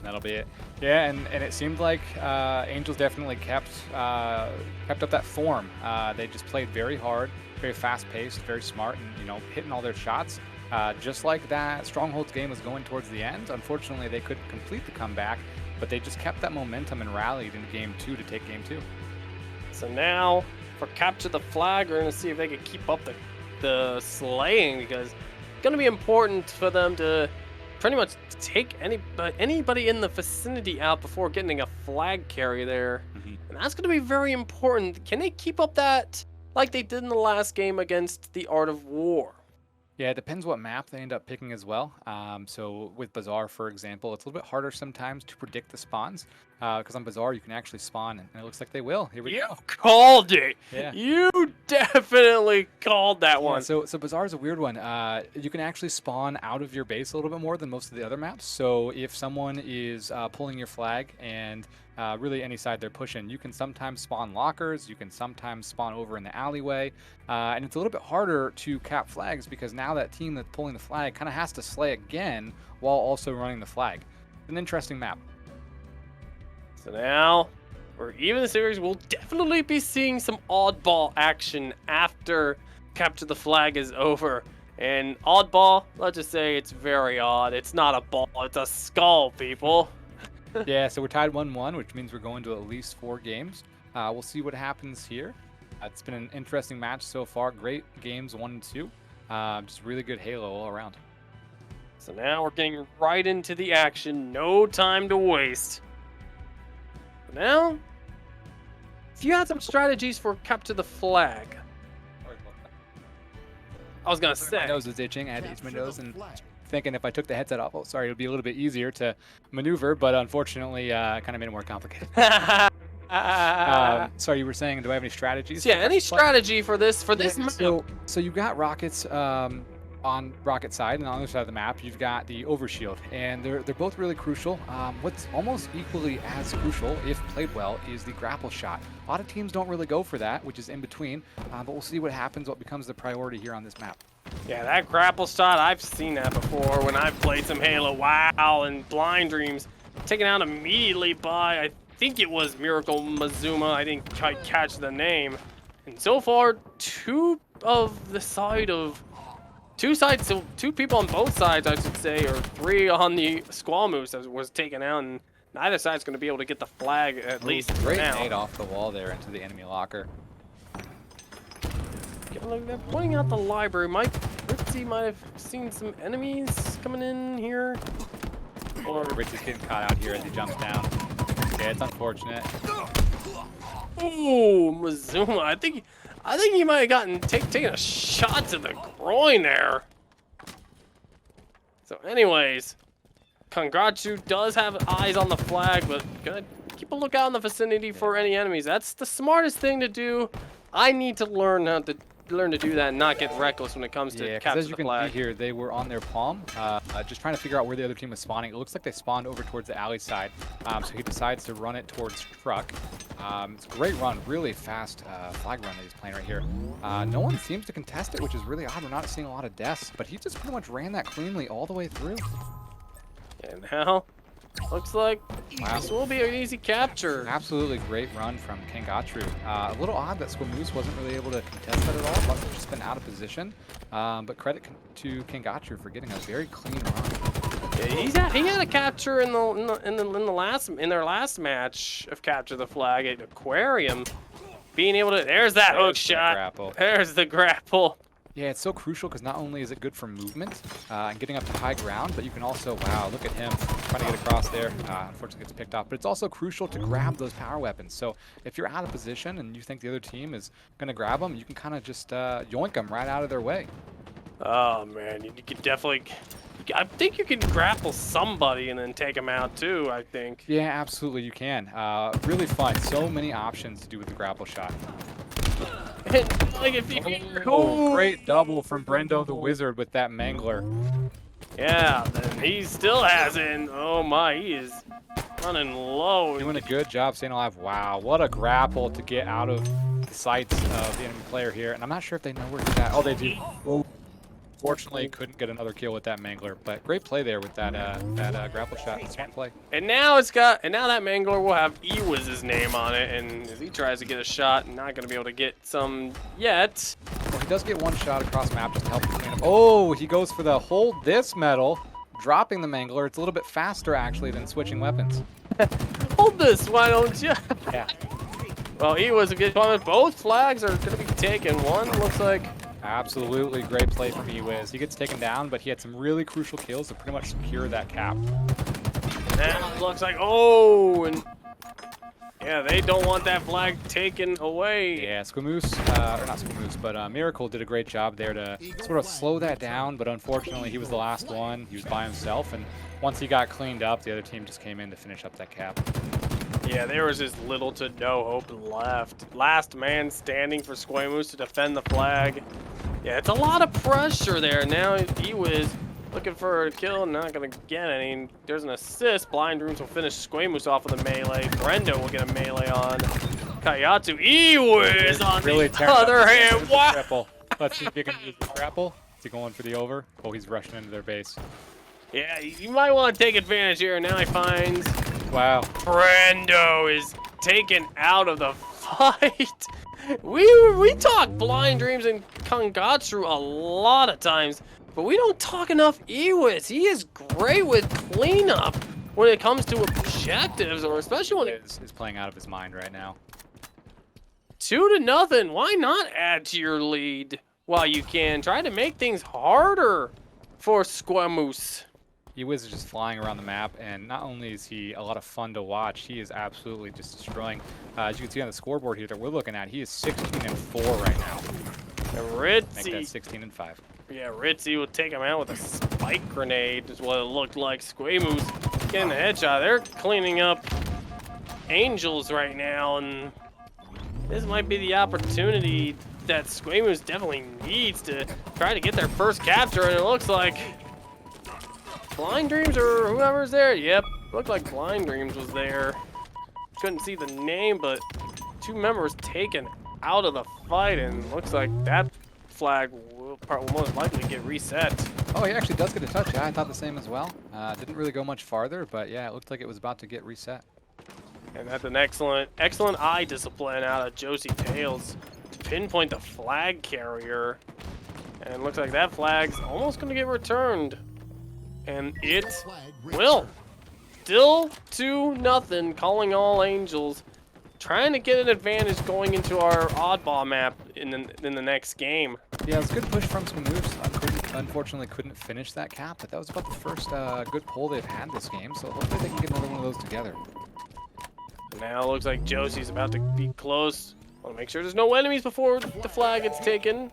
That'll be it. Yeah, and it seemed like Angels definitely kept up that form. They just played very hard, very fast-paced, very smart, and you know, hitting all their shots. Just like that Strongholds game was going towards the end, unfortunately they couldn't complete the comeback, but they just kept that momentum and rallied in Game 2 to take Game 2. So now, for Capture the Flag, we're going to see if they can keep up the slaying, because going to be important for them to pretty much take anybody in the vicinity out before getting a flag carry there. And that's going to be very important. Can they keep up that like they did in the last game against the Art of War? Yeah, it depends what map they end up picking as well. So with Bazaar, for example, it's a little bit harder sometimes to predict the spawns. Because on Bazaar, you can actually spawn, and it looks like they will. Here we go. You called it. Yeah. You definitely called that one. So Bazaar is a weird one. You can actually spawn out of your base a little bit more than most of the other maps. So if someone is pulling your flag and really any side they're pushing, you can sometimes spawn lockers. You can sometimes spawn over in the alleyway. And it's a little bit harder to cap flags because now that team that's pulling the flag kind of has to slay again while also running the flag. An interesting map. So now, for even the series, we'll definitely be seeing some oddball action after capture the flag is over. And oddball, let's just say it's very odd. It's not a ball, it's a skull, people. Yeah, so we're tied 1-1, which means we're going to at least 4 games. We'll see what happens here. It's been an interesting match so far. Great games 1 and 2. Just really good Halo all around. So now we're getting right into the action. No time to waste. Now, if you had some strategies for capture the flag, I was gonna say. My nose was itching. I had to itch my nose and thinking if I took the headset off, oh sorry, it would be a little bit easier to maneuver, but unfortunately, kind of made it more complicated. Sorry, you were saying, do I have any strategies? Yeah, any strategy for this map? So you've got rockets on rocket side, and on the other side of the map, you've got the overshield, and they're both really crucial. What's almost equally as crucial, if played well, is the grapple shot. A lot of teams don't really go for that, which is in between, but we'll see what happens, what becomes the priority here on this map. Yeah, that grapple shot, I've seen that before when I've played some Halo. Wow, and Blind Dreams taken out immediately by, I think it was Miracle Mazuma. I didn't quite catch the name. And so far, two people on both sides, I should say, or 3 on the Squamoose that was taken out, and neither side's going to be able to get the flag at least Great now. nade off the wall there into the enemy locker. They're pointing out the library. Ritzy might have seen some enemies coming in here. Or Ritzy's getting caught out here as he jumps down. Yeah, it's unfortunate. Ooh, Mazuma. I think he might have gotten taken a shot to the groin there. So anyways, Kongatsu does have eyes on the flag, but gonna keep a lookout in the vicinity for any enemies. That's the smartest thing to do. I need to learn how to do that and not get reckless when it comes to capture as you the flag. can see here, they were on their palm, just trying to figure out where the other team was spawning. It looks like they spawned over towards the alley side, so he decides to run it towards truck. It's a great run, really fast flag run that he's playing right here. No one seems to contest it, which is really odd. We're not seeing a lot of deaths, but he just pretty much ran that cleanly all the way through. And now, looks like this will be an easy capture. Absolutely great run from Kangatru. A little odd that Squamoose wasn't really able to contest that at all. Must have just been out of position. But credit to Kangatru for getting a very clean run. Yeah, he had a capture in their last match of capture the flag at Aquarium. Being able to, there's that hook shot. Grapple. There's the grapple. Yeah, it's so crucial because not only is it good for movement and getting up to high ground, but you can also, wow, look at him trying to get across there. Unfortunately gets picked off, but it's also crucial to grab those power weapons. So if you're out of position and you think the other team is going to grab them, you can kind of just yoink them right out of their way. Oh man, you could definitely, I think you can grapple somebody and then take them out too, I think. Yeah, absolutely you can. Really fun. So many options to do with the grapple shot. And, like, if you great double from Brendo the Wizard with that mangler. Yeah, and he still hasn't. Oh my, he is running low. Doing a good job staying alive. Wow, what a grapple to get out of the sights of the enemy player here. And I'm not sure if they know where he's at. Oh, they do. Oh. Fortunately, couldn't get another kill with that mangler, but great play there with that grapple shot. Smart play. And now that mangler will have Ewiz's name on it, and as he tries to get a shot, not going to be able to get some yet. Well, he does get one shot across map just to help him clean up. Oh, he goes for the hold this metal, dropping the mangler. It's a little bit faster actually than switching weapons. Hold this, why don't you? Yeah. Well, Ewiz a good comment. Both flags are going to be taken. One looks like Absolutely great play from Ewiz. He gets taken down, but he had some really crucial kills to pretty much secure that cap. That looks like, oh, and yeah, they don't want that flag taken away. Yeah, Squamoose, or not Squamoose, but Miracle did a great job there to sort of slow that down, but unfortunately he was the last one. He was by himself, and once he got cleaned up, the other team just came in to finish up that cap. Yeah, there was just little to no hope left. Last man standing for Squamoose to defend the flag. Yeah, it's a lot of pressure there. Now Ewiz looking for a kill, not gonna get any. There's an assist. Blind Rooms will finish Squamoose off with a melee. Brendo will get a melee on Kayatsu. Ewiz on really the other hand. Wow. Let's see if he can use the grapple. Is he going for the over? Oh, he's rushing into their base. Yeah, you might want to take advantage here. Now he finds. Wow. Brendo is taken out of the fight. We talk Blind Dreams and Kangatsu a lot of times, but we don't talk enough Ewiz. He is great with cleanup when it comes to objectives, or especially when is playing out of his mind right now. 2-0. Why not add to your lead while you can? Try to make things harder for Squamoose. Ewiz is just flying around the map, and not only is he a lot of fun to watch, he is absolutely just destroying. As you can see on the scoreboard here that we're looking at, he is 16-4 right now. And Ritzy. Make that 16-5. Yeah, Ritzy will take him out with a spike grenade, is what it looked like. Squamoose getting the headshot. They're cleaning up Angels right now, and this might be the opportunity that Squamoose definitely needs to try to get their first capture, and it looks like Blind Dreams or whoever's there. Yep, looked like Blind Dreams was there. Couldn't see the name, but 2 members taken out of the fight, and looks like that flag will most likely get reset. Oh, he actually does get a touch. Yeah, I thought the same as well. Didn't really go much farther, but yeah, it looked like it was about to get reset. And that's an excellent eye discipline out of Josie Tails to pinpoint the flag carrier. And it looks like that flag's almost going to get returned. And it will. Still 2-0, calling all Angels. Trying to get an advantage going into our oddball map in the next game. Yeah, it was a good push from Squamoose. Unfortunately, couldn't finish that cap, but that was about the first good pull they've had this game, so hopefully they can get another one of those together. Now it looks like Josie's about to be close. Want to make sure there's no enemies before the flag gets taken.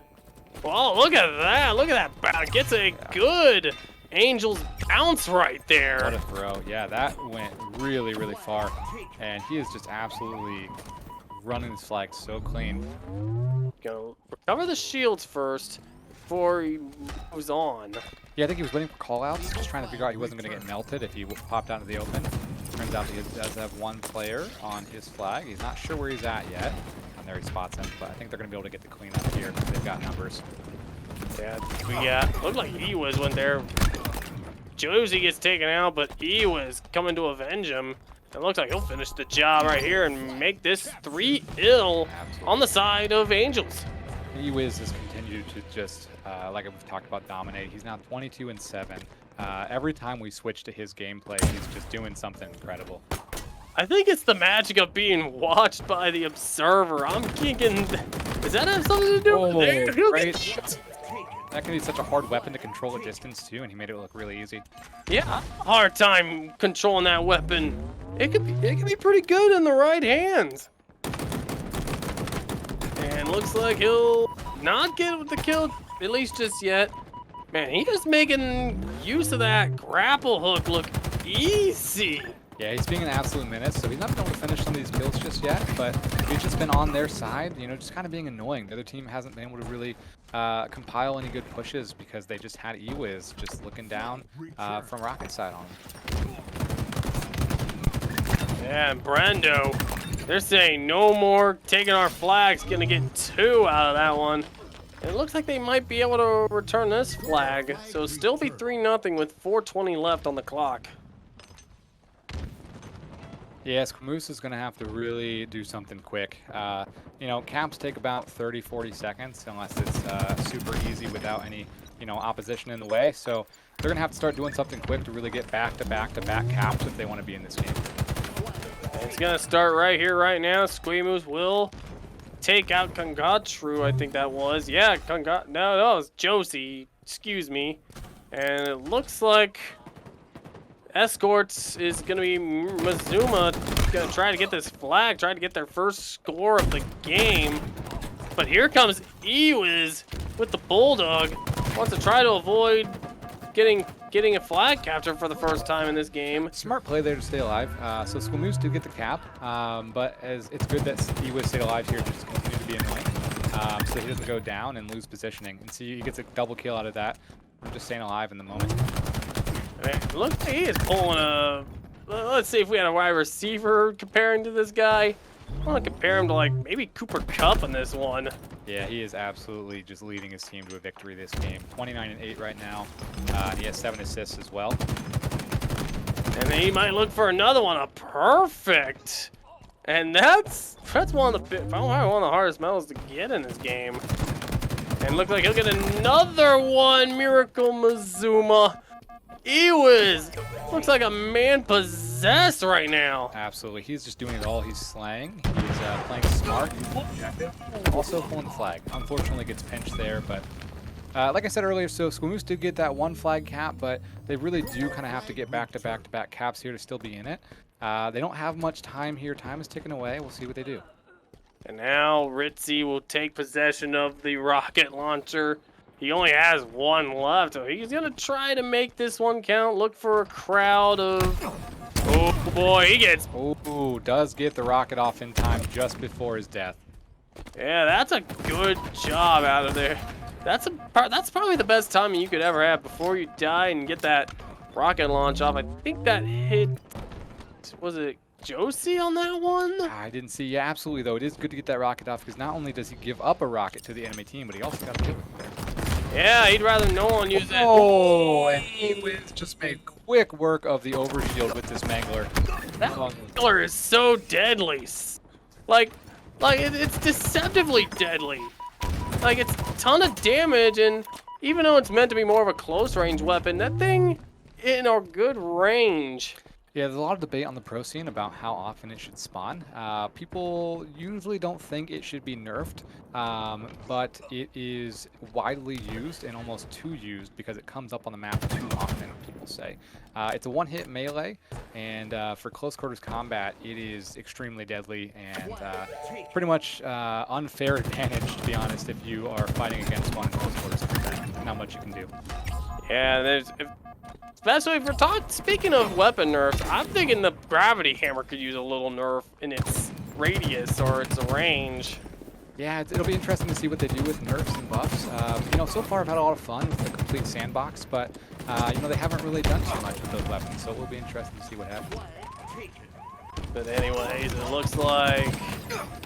Well, look at that. Look at that. Gets a good Angels bounce right there. What a throw. Yeah, that went really, really far. And he is just absolutely running this flag so clean. Gonna recover the shields first before he moves on. Yeah, I think he was waiting for callouts, just trying to figure out he wasn't going to get melted if he popped out into the open. Turns out he does have 1 player on his flag. He's not sure where he's at yet. And there he spots him, but I think they're going to be able to get the clean up here because they've got numbers. Yeah, looked like Ewiz went there. Josie gets taken out, but Ewiz coming to avenge him. It looks like he'll finish the job right here and make this 3-0 on the side of Angels. Ewiz has continued to just, like we've talked about, dominate. He's now 22-7. Every time we switch to his gameplay, he's just doing something incredible. I think it's the magic of being watched by the observer. I'm thinking, does that have something to do with it? Right. That can be such a hard weapon to control at distance too, and he made it look really easy. Yeah, hard time controlling that weapon. It could be pretty good in the right hands. And looks like he'll not get with the kill, at least just yet. Man, he's just making use of that grapple hook look easy. Yeah, he's being an absolute menace, so he's not been able to finish some of these kills just yet, but he's just been on their side, you know, just kind of being annoying. The other team hasn't been able to really compile any good pushes because they just had Ewiz just looking down from Rocket side on him. Yeah, and Brendo, they're saying no more taking our flags, gonna get 2 out of that one. And it looks like they might be able to return this flag, so still be 3-0 with 4:20 left on the clock. Yeah, Squamoose is going to have to really do something quick. You know, caps take about 30-40 seconds unless it's super easy without any, you know, opposition in the way. So they're going to have to start doing something quick to really get back-to-back-to-back caps if they want to be in this game. And it's going to start right here, right now. Squamoose will take out Kangatru, I think that was. Yeah, no, that was Josie, excuse me. And it looks like Escorts is going to be Mazuma, going to try to get this flag, try to get their first score of the game. But here comes Ewiz with the Bulldog. Wants to try to avoid getting a flag capture for the first time in this game. Smart play there to stay alive. So Squamoose did get the cap, but as it's good that Ewiz stayed alive here to just continue to be annoying, so he doesn't go down and lose positioning. And see, he gets a double kill out of that from just staying alive in the moment. It looks like he is pulling a... Let's see if we had a wide receiver comparing to this guy. I want to compare him to, like, maybe Cooper Kupp in this one. Yeah, he is absolutely just leading his team to a victory this game. 29-8 right now. He has 7 assists as well. And then he might look for another one, a perfect. And that's one of the hardest medals to get in this game. And looks like he'll get another one, Miracle Mazuma. Ewiz looks like a man possessed right now. Absolutely, he's just doing it all. He's slaying. He's playing smart. Also pulling the flag. Unfortunately, gets pinched there, but like I said earlier, so Squamoose did get that 1 flag cap, but they really do kind of have to get back-to-back caps here to still be in it. They don't have much time here. Time is ticking away. We'll see what they do. And now Ritzy will take possession of the rocket launcher. He only has 1 left, so he's going to try to make this one count. Look for a crowd of... Oh, boy, he gets... Oh, does get the rocket off in time just before his death. Yeah, that's a good job out of there. That's probably the best timing you could ever have before you die and get that rocket launch off. I think that hit... Was it Josie on that one? I didn't see. Yeah, absolutely, though. It is good to get that rocket off because not only does he give up a rocket to the enemy team, but he also got a kill. Yeah, he'd rather no one use it. Oh, and Ewiz just made quick work of the overshield with this Mangler. That Mangler is so deadly. Like it's deceptively deadly. Like, it's a ton of damage, and even though it's meant to be more of a close range weapon, that thing in a good range. Yeah, there's a lot of debate on the pro scene about how often it should spawn. People usually don't think it should be nerfed, but it is widely used and almost too used because it comes up on the map too often, people say. It's a one-hit melee, and for close quarters combat, it is extremely deadly and pretty much unfair advantage, to be honest, if you are fighting against one in close quarters combat. Not much you can do. Yeah, especially if we're speaking of weapon nerfs, I'm thinking the gravity hammer could use a little nerf in its radius or its range. Yeah, it'll be interesting to see what they do with nerfs and buffs. You know, so far I've had a lot of fun with the complete sandbox, but you know, they haven't really done too much with those weapons, so it will be interesting to see what happens. But anyways, it looks like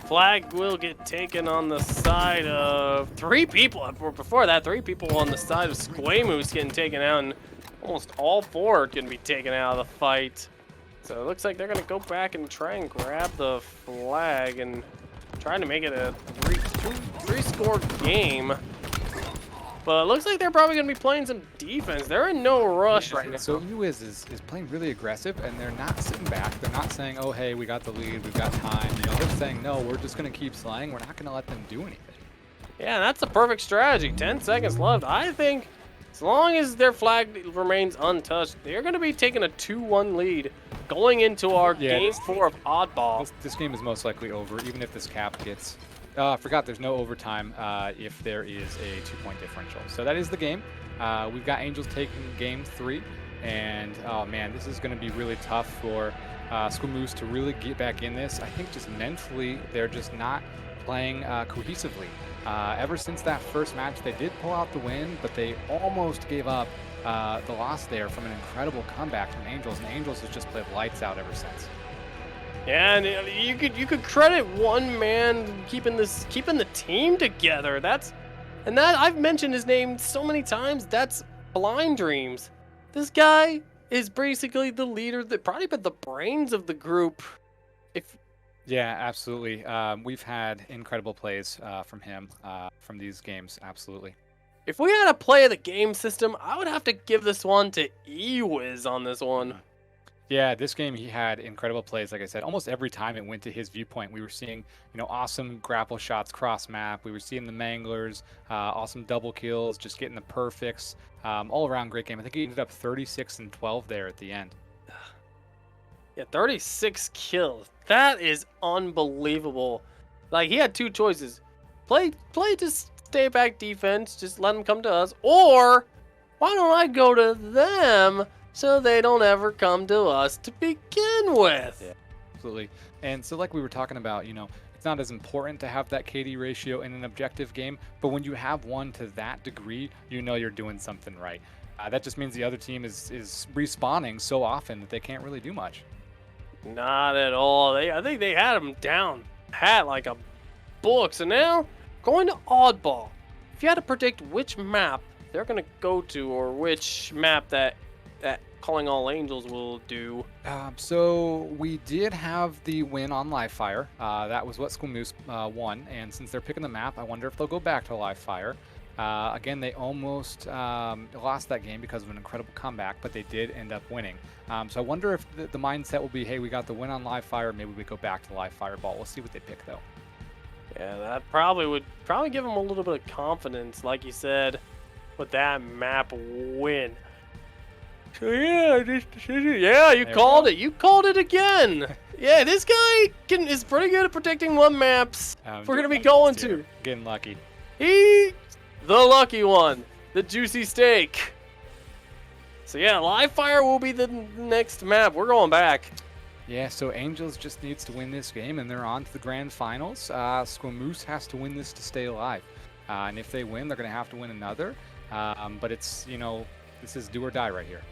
flag will get taken on the side of 3 people. Before that, 3 people on the side of Squamoose getting taken out, and almost all 4 are going to be taken out of the fight. So it looks like they're going to go back and try and grab the flag and trying to make it a 3-score game. But it looks like they're probably going to be playing some defense. They're in no rush right now. So Ewiz is playing really aggressive, and they're not sitting back. They're not saying, oh, hey, we got the lead, we've got time. You know, they're saying, no, we're just going to keep slaying. We're not going to let them do anything. Yeah, that's the perfect strategy. 10 seconds left. I think as long as their flag remains untouched, they're going to be taking a 2-1 lead going into our Game 4 of Oddball. This game is most likely over, even if this cap gets... I forgot there's no overtime if there is a 2-point differential. So that is the game. We've got Angels taking game 3. And, oh man, this is going to be really tough for Squamoose to really get back in this. I think just mentally, they're just not playing cohesively. Ever since that first match, they did pull out the win, but they almost gave up the loss there from an incredible comeback from Angels. And Angels has just played lights out ever since. Yeah, and you could credit one man keeping the team together. I've mentioned his name so many times. That's Blind Dreams. This guy is basically the leader, probably been the brains of the group. Yeah, absolutely. We've had incredible plays from him from these games. Absolutely. If we had a play of the game system, I would have to give this one to Ewiz on this one. Yeah, this game he had incredible plays. Like I said, almost every time it went to his viewpoint, we were seeing, awesome grapple shots cross map. We were seeing the manglers, awesome double kills, just getting the perfects. All around great game. I think he ended up 36 and 12 there at the end. Yeah, 36 kills. That is unbelievable. Like, he had two choices. Play just stay back defense, just let them come to us, or why don't I go to them so they don't ever come to us to begin with? Yeah, absolutely. And so like we were talking about, it's not as important to have that KD ratio in an objective game, but when you have one to that degree, you're doing something right. That just means the other team is respawning so often that they can't really do much. Not at all. I think they had him down pat like a book. So now, going to Oddball. If you had to predict which map they're going to go to, or which map that Calling All Angels will do. So we did have the win on Live Fire. That was what Squamoose won. And since they're picking the map, I wonder if they'll go back to Live Fire. Again, they almost lost that game because of an incredible comeback, but they did end up winning. So I wonder if the mindset will be, hey, we got the win on Live Fire, maybe we go back to Live Fireball. We'll see what they pick, though. Yeah, that probably would give them a little bit of confidence, like you said, with that map win. So yeah, you called it. You called it again. Yeah, this guy is pretty good at predicting what maps we're gonna be going to. Getting lucky. The lucky one, the juicy steak. So yeah, Live Fire will be the next map. We're going back. Yeah, so Angels just needs to win this game, and they're on to the grand finals. Squamoose has to win this to stay alive. And if they win, they're going to have to win another. But it's, this is do or die right here.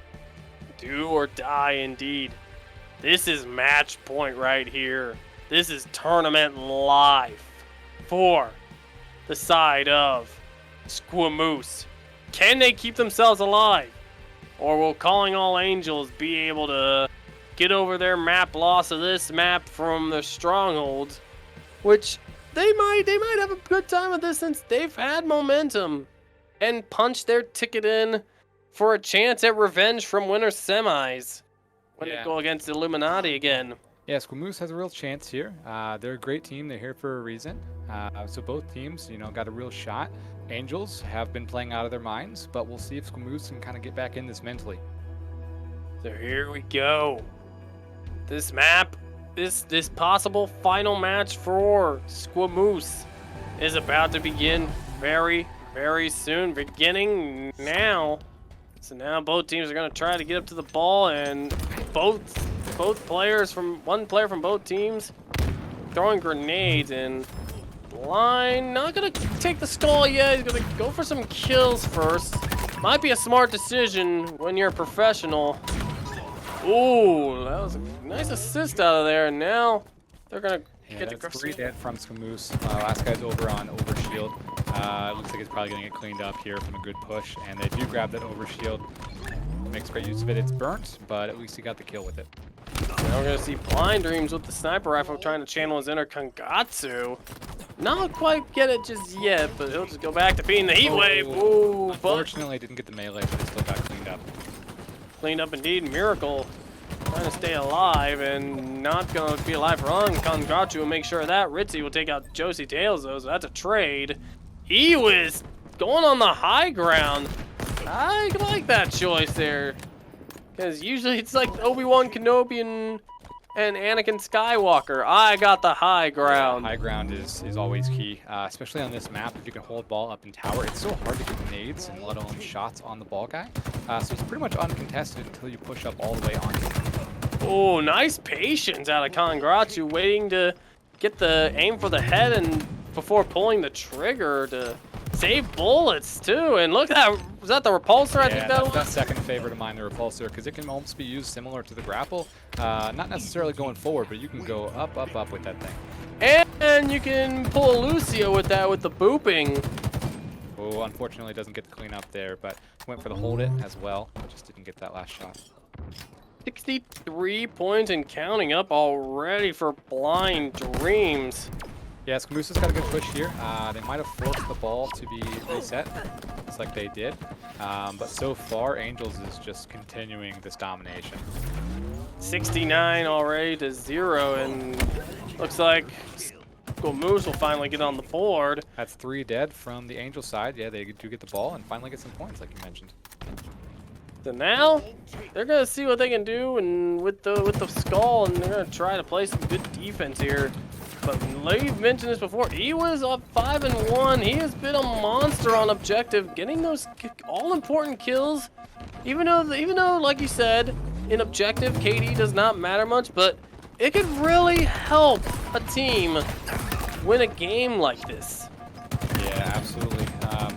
Do or die indeed. This is match point right here. This is tournament life for the side of Squamoose. Can they keep themselves alive? Or will Calling All Angels be able to get over their map loss of this map from the Strongholds, which they might have a good time with this since they've had momentum and punched their ticket in for a chance at revenge from winter semis when they go against the Illuminati again. Yeah, Squamoose has a real chance here. They're a great team. They're here for a reason. So both teams, got a real shot. Angels have been playing out of their minds, but we'll see if Squamoose can kind of get back in this mentally. So here we go. This map, this possible final match for Squamoose is about to begin very, very soon. Beginning now. So now both teams are going to try to get up to the ball, and both players one player from both teams throwing grenades, and Line not going to take the stall yet. He's going to go for some kills first. Might be a smart decision when you're a professional. Ooh, that was a nice assist out of there, and now they're going to get the that's pretty dead from Squamoose. Last guy's over on overshield. Looks like it's probably going to get cleaned up here from a good push, and they do grab that overshield. Makes great use of it. It's burnt, but at least he got the kill with it. Now we're going to see Blind Dreams with the sniper rifle trying to channel his inner Kangatsu. Not quite get it just yet, but he'll just go back to being the heat wave. Ooh, unfortunately, didn't get the melee, but it still got cleaned up. Cleaned up indeed. Miracle trying to stay alive and not going to be alive for long. Kangatsu will make sure of that. Ritzy will take out Josie Tails, though, so that's a trade. He was going on the high ground. I like that choice there. Because usually it's like Obi-Wan Kenobi and Anakin Skywalker. I got the high ground. High ground is always key, especially on this map. If you can hold ball up in tower, it's so hard to get nades and let alone shots on the ball guy. So it's pretty much uncontested until you push up all the way on him. Oh, nice patience out of Kangatsu, waiting to get the aim for the head and before pulling the trigger to save bullets too. And look at that, was that the repulsor? I think that was that second favorite of mine, the repulsor, because it can almost be used similar to the grapple. Not necessarily going forward, but you can go up with that thing. And you can pull a Lucio with that with the booping. Oh, unfortunately doesn't get the clean up there, but went for the hold it as well. Just didn't get that last shot. 63 points and counting up already for Blind Dreams. Yeah, Squamoose has got a good push here. They might have forced the ball to be reset, just like they did. But so far, Angels is just continuing this domination. 69 already to 0, and looks like Squamoose will finally get on the board. That's 3 dead from the Angel side. Yeah, they do get the ball and finally get some points, like you mentioned. So now they're gonna see what they can do, and with the skull, and they're gonna try to play some good defense here. But we've mentioned this before. He was up 5-1. He has been a monster on objective, getting those all-important kills. Even though, like you said, in objective, KD does not matter much, but it could really help a team win a game like this. Yeah, absolutely.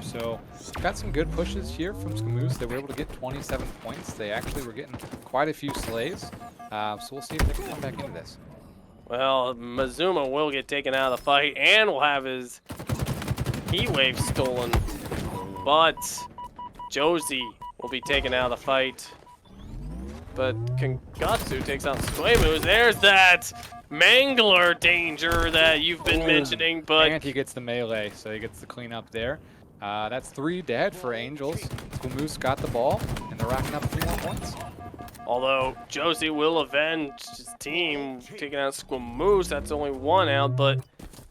So got some good pushes here from Squamoose. They were able to get 27 points. They actually were getting quite a few slays. So we'll see if they can come back into this. Well, Mazuma will get taken out of the fight and will have his heat wave stolen. But Josie will be taken out of the fight. But Kangatsu takes out Squamoose. There's that Mangler danger that you've been mentioning, but... And he gets the melee, so he gets the cleanup there. That's 3 dead for Angels. Squamoose got the ball, and they're racking up 3 more points. Although Josie will avenge his team taking out Squamoose. That's only 1 out, but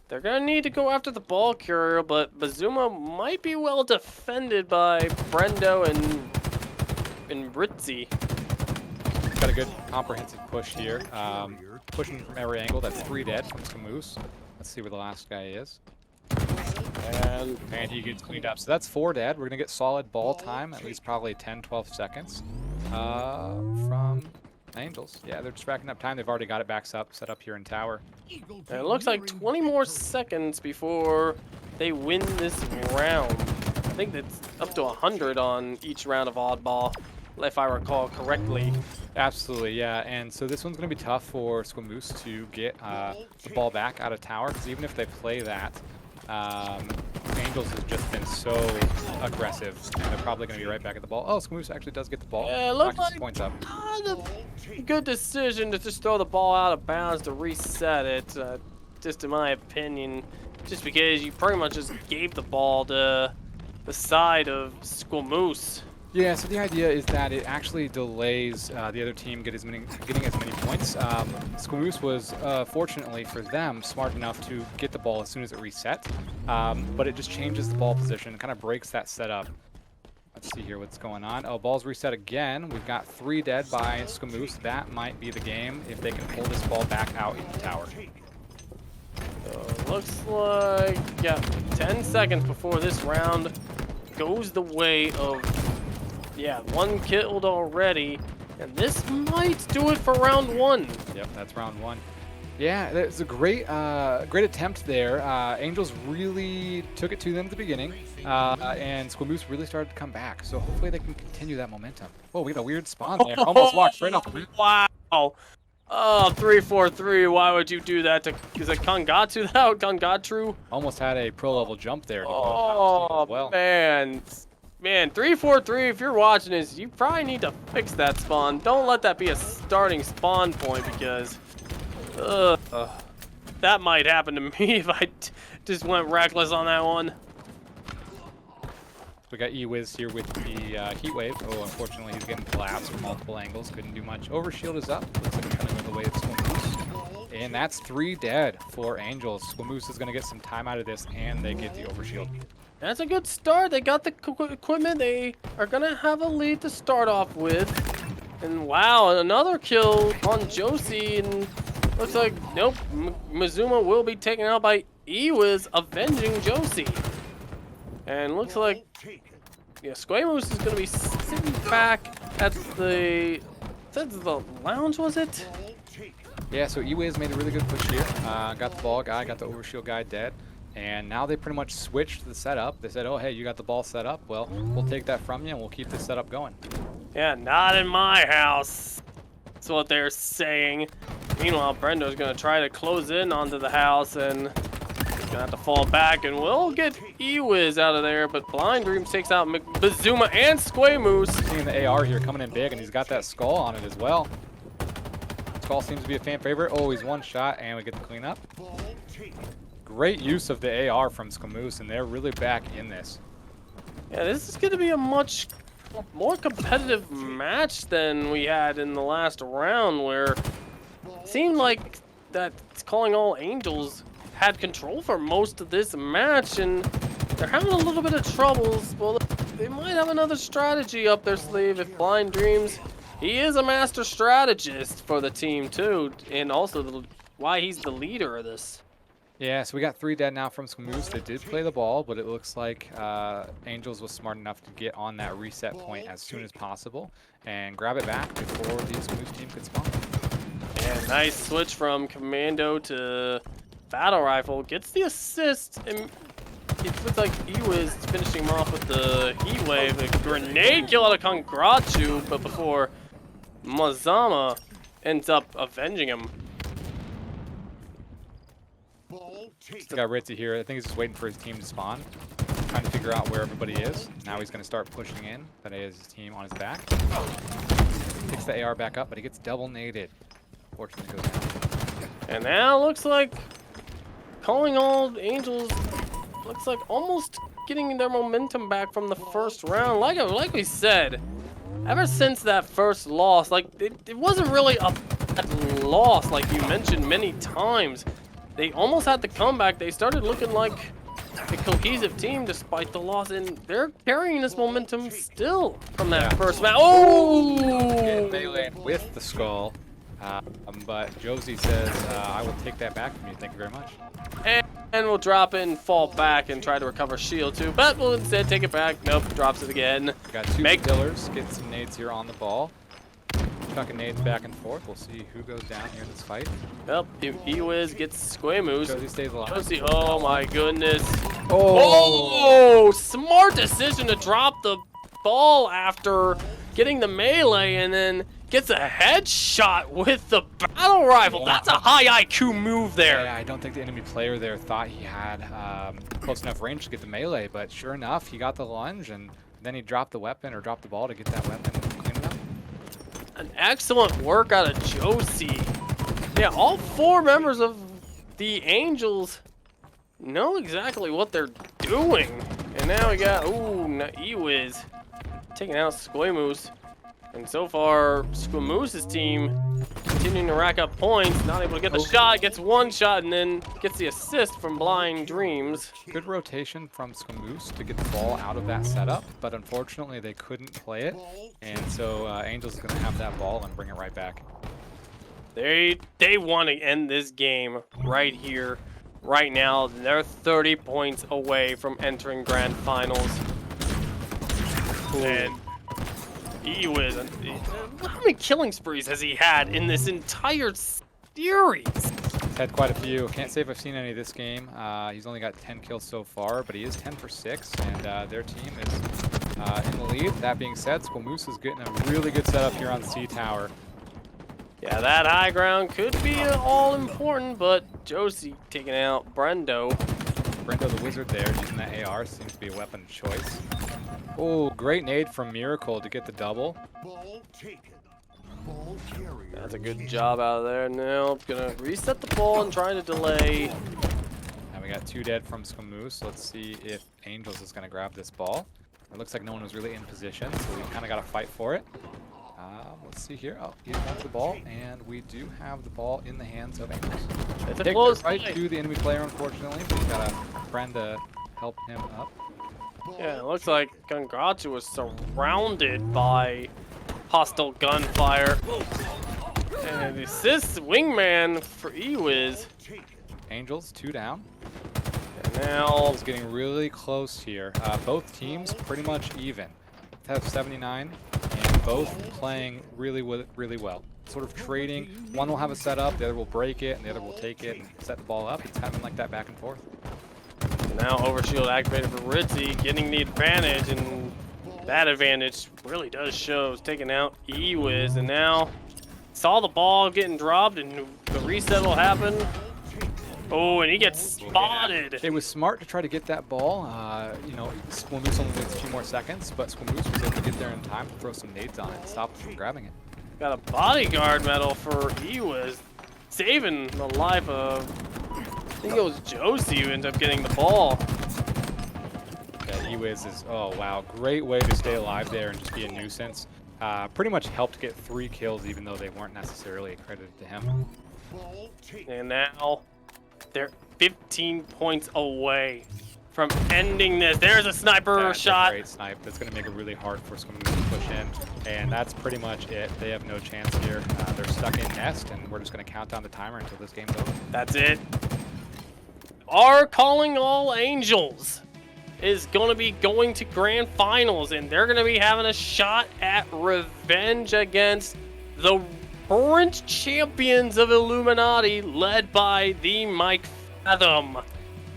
they're going to need to go after the ball carrier, but Bazuma might be well defended by Brendo and Ritzy. Got a good comprehensive push here. Pushing from every angle. That's 3 dead from Squamoose. Let's see where the last guy is. And he gets cleaned up. So that's 4 dead. We're going to get solid ball time, at least probably 10-12 seconds from Angels. Yeah, they're just racking up time. They've already got it back set up here in tower. And it looks like 20 more seconds before they win this round. I think that's up to 100 on each round of Oddball, if I recall correctly. Absolutely, yeah. And so this one's going to be tough for Squamoose to get the ball back out of tower, because even if they play that, Angels has just been so aggressive, and they're probably going to be right back at the ball. Oh, Squamoose actually does get the ball. Yeah, it looks Knocks like points up. A good decision to just throw the ball out of bounds to reset it, just in my opinion, just because you pretty much just gave the ball to the side of Squamoose. Yeah, so the idea is that it actually delays the other team getting as many points. Squamoose was, fortunately for them, smart enough to get the ball as soon as it reset, but it just changes the ball position, kind of breaks that setup. Let's see here what's going on. Oh, ball's reset again. We've got 3 dead by Squamoose. That might be the game if they can pull this ball back out in the tower. Looks like, yeah, 10 seconds before this round goes the way of... Yeah, 1 killed already, and this might do it for round 1. Yep, that's round 1. Yeah, that's a great attempt there. Angels really took it to them at the beginning, and Squamoose really started to come back. So hopefully they can continue that momentum. Oh, we got a weird spawn there. Almost walked right off the roof. Wow. Oh, 3-4-3. Why would you do that to... Is it Kangatsu that? Kangatru? Almost had a pro level jump there. Oh, well. Man, 3-4-3, if you're watching this, you probably need to fix that spawn. Don't let that be a starting spawn point, because that might happen to me if I just went reckless on that one. We got E-Wiz here with the heat wave. Oh, unfortunately, he's getting collapsed from multiple angles. Couldn't do much. Overshield is up. Looks like it's going to go the way of Squamoose. And that's 3 dead for Angels. Squamoose is going to get some time out of this, and they get the overshield. That's a good start. They got the equipment. They are going to have a lead to start off with. And wow, another kill on Josie. And looks like, nope, Mazuma will be taken out by E-Wiz, avenging Josie. And looks like, yeah, Squamoose is going to be sitting back at the lounge, was it? Yeah, so E-Wiz made a really good push here. Got the ball guy, got the overshield guy dead. And now they pretty much switched the setup. They said, oh, hey, you got the ball set up. Well, we'll take that from you, and we'll keep this setup going. Yeah, not in my house. That's what they're saying. Meanwhile, Brendo's going to try to close in onto the house, and he's going to have to fall back, and we'll get E-Wiz out of there. But Blind Dreams takes out Bazuma and Squamoose. Seeing the AR here coming in big, and he's got that skull on it as well. Skull seems to be a fan favorite. Oh, he's 1 shot, and we get the cleanup. Great use of the AR from Squamoose, and they're really back in this. Yeah, this is going to be a much more competitive match than we had in the last round, where it seemed like that Calling All Angels had control for most of this match, and they're having a little bit of troubles. Well, they might have another strategy up their sleeve if Blind Dreams. He is a master strategist for the team too, and also why he's the leader of this. Yeah, so we got 3 dead now from Squamoose. They did play the ball, but it looks like Angels was smart enough to get on that reset point as soon as possible and grab it back before the Squamoose team could spawn. And nice switch from Commando to Battle Rifle. Gets the assist, and it looks like he was finishing him off with the Heat Wave. A grenade kill out of Congratu, but before Mazama ends up avenging him. Got Ritzy here. I think he's just waiting for his team to spawn, trying to figure out where everybody is. Now he's going to start pushing in. That is his team on his back. Picks the AR back up, but he gets double naded. Fortunately goes down. And now looks like Calling All Angels looks like almost getting their momentum back from the first round. Like we said, ever since that first loss, like it wasn't really a loss like you mentioned many times. They almost had the comeback. They started looking like a cohesive team despite the loss, and they're carrying this momentum still from that first match. Oh! Melee with the skull, but Josie says, I will take that back from you. Thank you very much. And we'll drop it and fall back and try to recover shield too, but we'll instead take it back. Nope, drops it again. Got 2 killers. Get some nades here on the ball. Chucking nades back and forth. We'll see who goes down here in this fight. Yep, E-Wiz gets Squamoose. Josie stays alive. Josie, oh my goodness. Oh! Oh! Smart decision to drop the ball after getting the melee, and then gets a headshot with the battle rifle. That's a high IQ move there. Yeah, I don't think the enemy player there thought he had close enough range to get the melee, but sure enough, he got the lunge, and then he dropped the weapon or dropped the ball to get that weapon and clean it up. An excellent work out of Josie. Yeah, all 4 members of the Angels know exactly what they're doing. And now we got, E-Wiz taking out Squamoose. And so far, Squamoose's team continuing to rack up points, not able to get the shot, gets 1 shot, and then gets the assist from Blind Dreams. Good rotation from Squamoose to get the ball out of that setup, but unfortunately they couldn't play it, and so Angels is going to have that ball and bring it right back. They want to end this game right here, right now. They're 30 points away from entering Grand Finals. And E-Wiz, how many killing sprees has he had in this entire series? He's had quite a few. Can't say if I've seen any this game. He's only got 10 kills so far, but he is 10 for 6, and their team is in the lead. That being said, Squamoose is getting a really good setup here on C Tower. Yeah, that high ground could be all important, but Josie taking out Brendo. Brendo the Wizard there, using that AR, seems to be a weapon of choice. Oh, great nade from Miracle to get the double. That's a good job out of there. Now gonna reset the ball and try to delay. Now we got 2 dead from Squamoose. Let's see if Angels is gonna grab this ball. It looks like no one was really in position, so we kind of got to fight for it. Let's see here. Oh, he wants the ball, and we do have the ball in the hands of Angels. It's a Take close right play. to the enemy player, unfortunately. We've got a friend to help him up. Yeah, it looks like Congratu was surrounded by hostile gunfire. And the assist wingman for E-Wiz. Angels 2 down. And now It's getting really close here. Both teams pretty much even. Have 79, and both playing really well. Sort of trading. One will have a setup, the other will break it, and the other will take it and set the ball up. It's having like that back and forth. Now overshield activated for Ritzy, getting the advantage, and that advantage really does show. It's taking out E-Wiz, and now saw the ball getting dropped, and the reset will happen. Oh, and he gets spotted. It was smart to try to get that ball. You know, Squamoose only needs a few more seconds, but Squamoose was able to get there in time to throw some nades on it and stop him from grabbing it. Got a bodyguard medal for E-Wiz, saving the life of, I think it was Josie who ended up getting the ball. Yeah, G-Wiz is, oh wow, great way to stay alive there and just be a nuisance. Pretty much helped get 3 kills even though they weren't necessarily accredited to him. And now they're 15 points away from ending this. There's a sniper That's shot. a great snipe. That's going to make it really hard for Squamoose to push in. And that's pretty much it. They have no chance here. They're stuck in nest, and we're just going to count down the timer until this game's over. That's it. Our Calling All Angels is going to be going to grand finals, and they're going to be having a shot at revenge against the current champions of Illuminati, led by the Mike Fathom.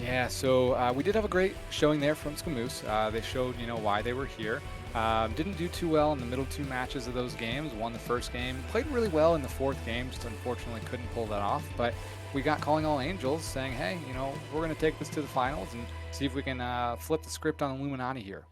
Yeah, so we did have a great showing there from Squamoose. They showed, why they were here. Didn't do too well in the middle 2 matches of those games. Won the first game. Played really well in the 4th game. Just unfortunately couldn't pull that off. But we got Calling All Angels saying, hey, we're going to take this to the finals and see if we can flip the script on Illuminati here.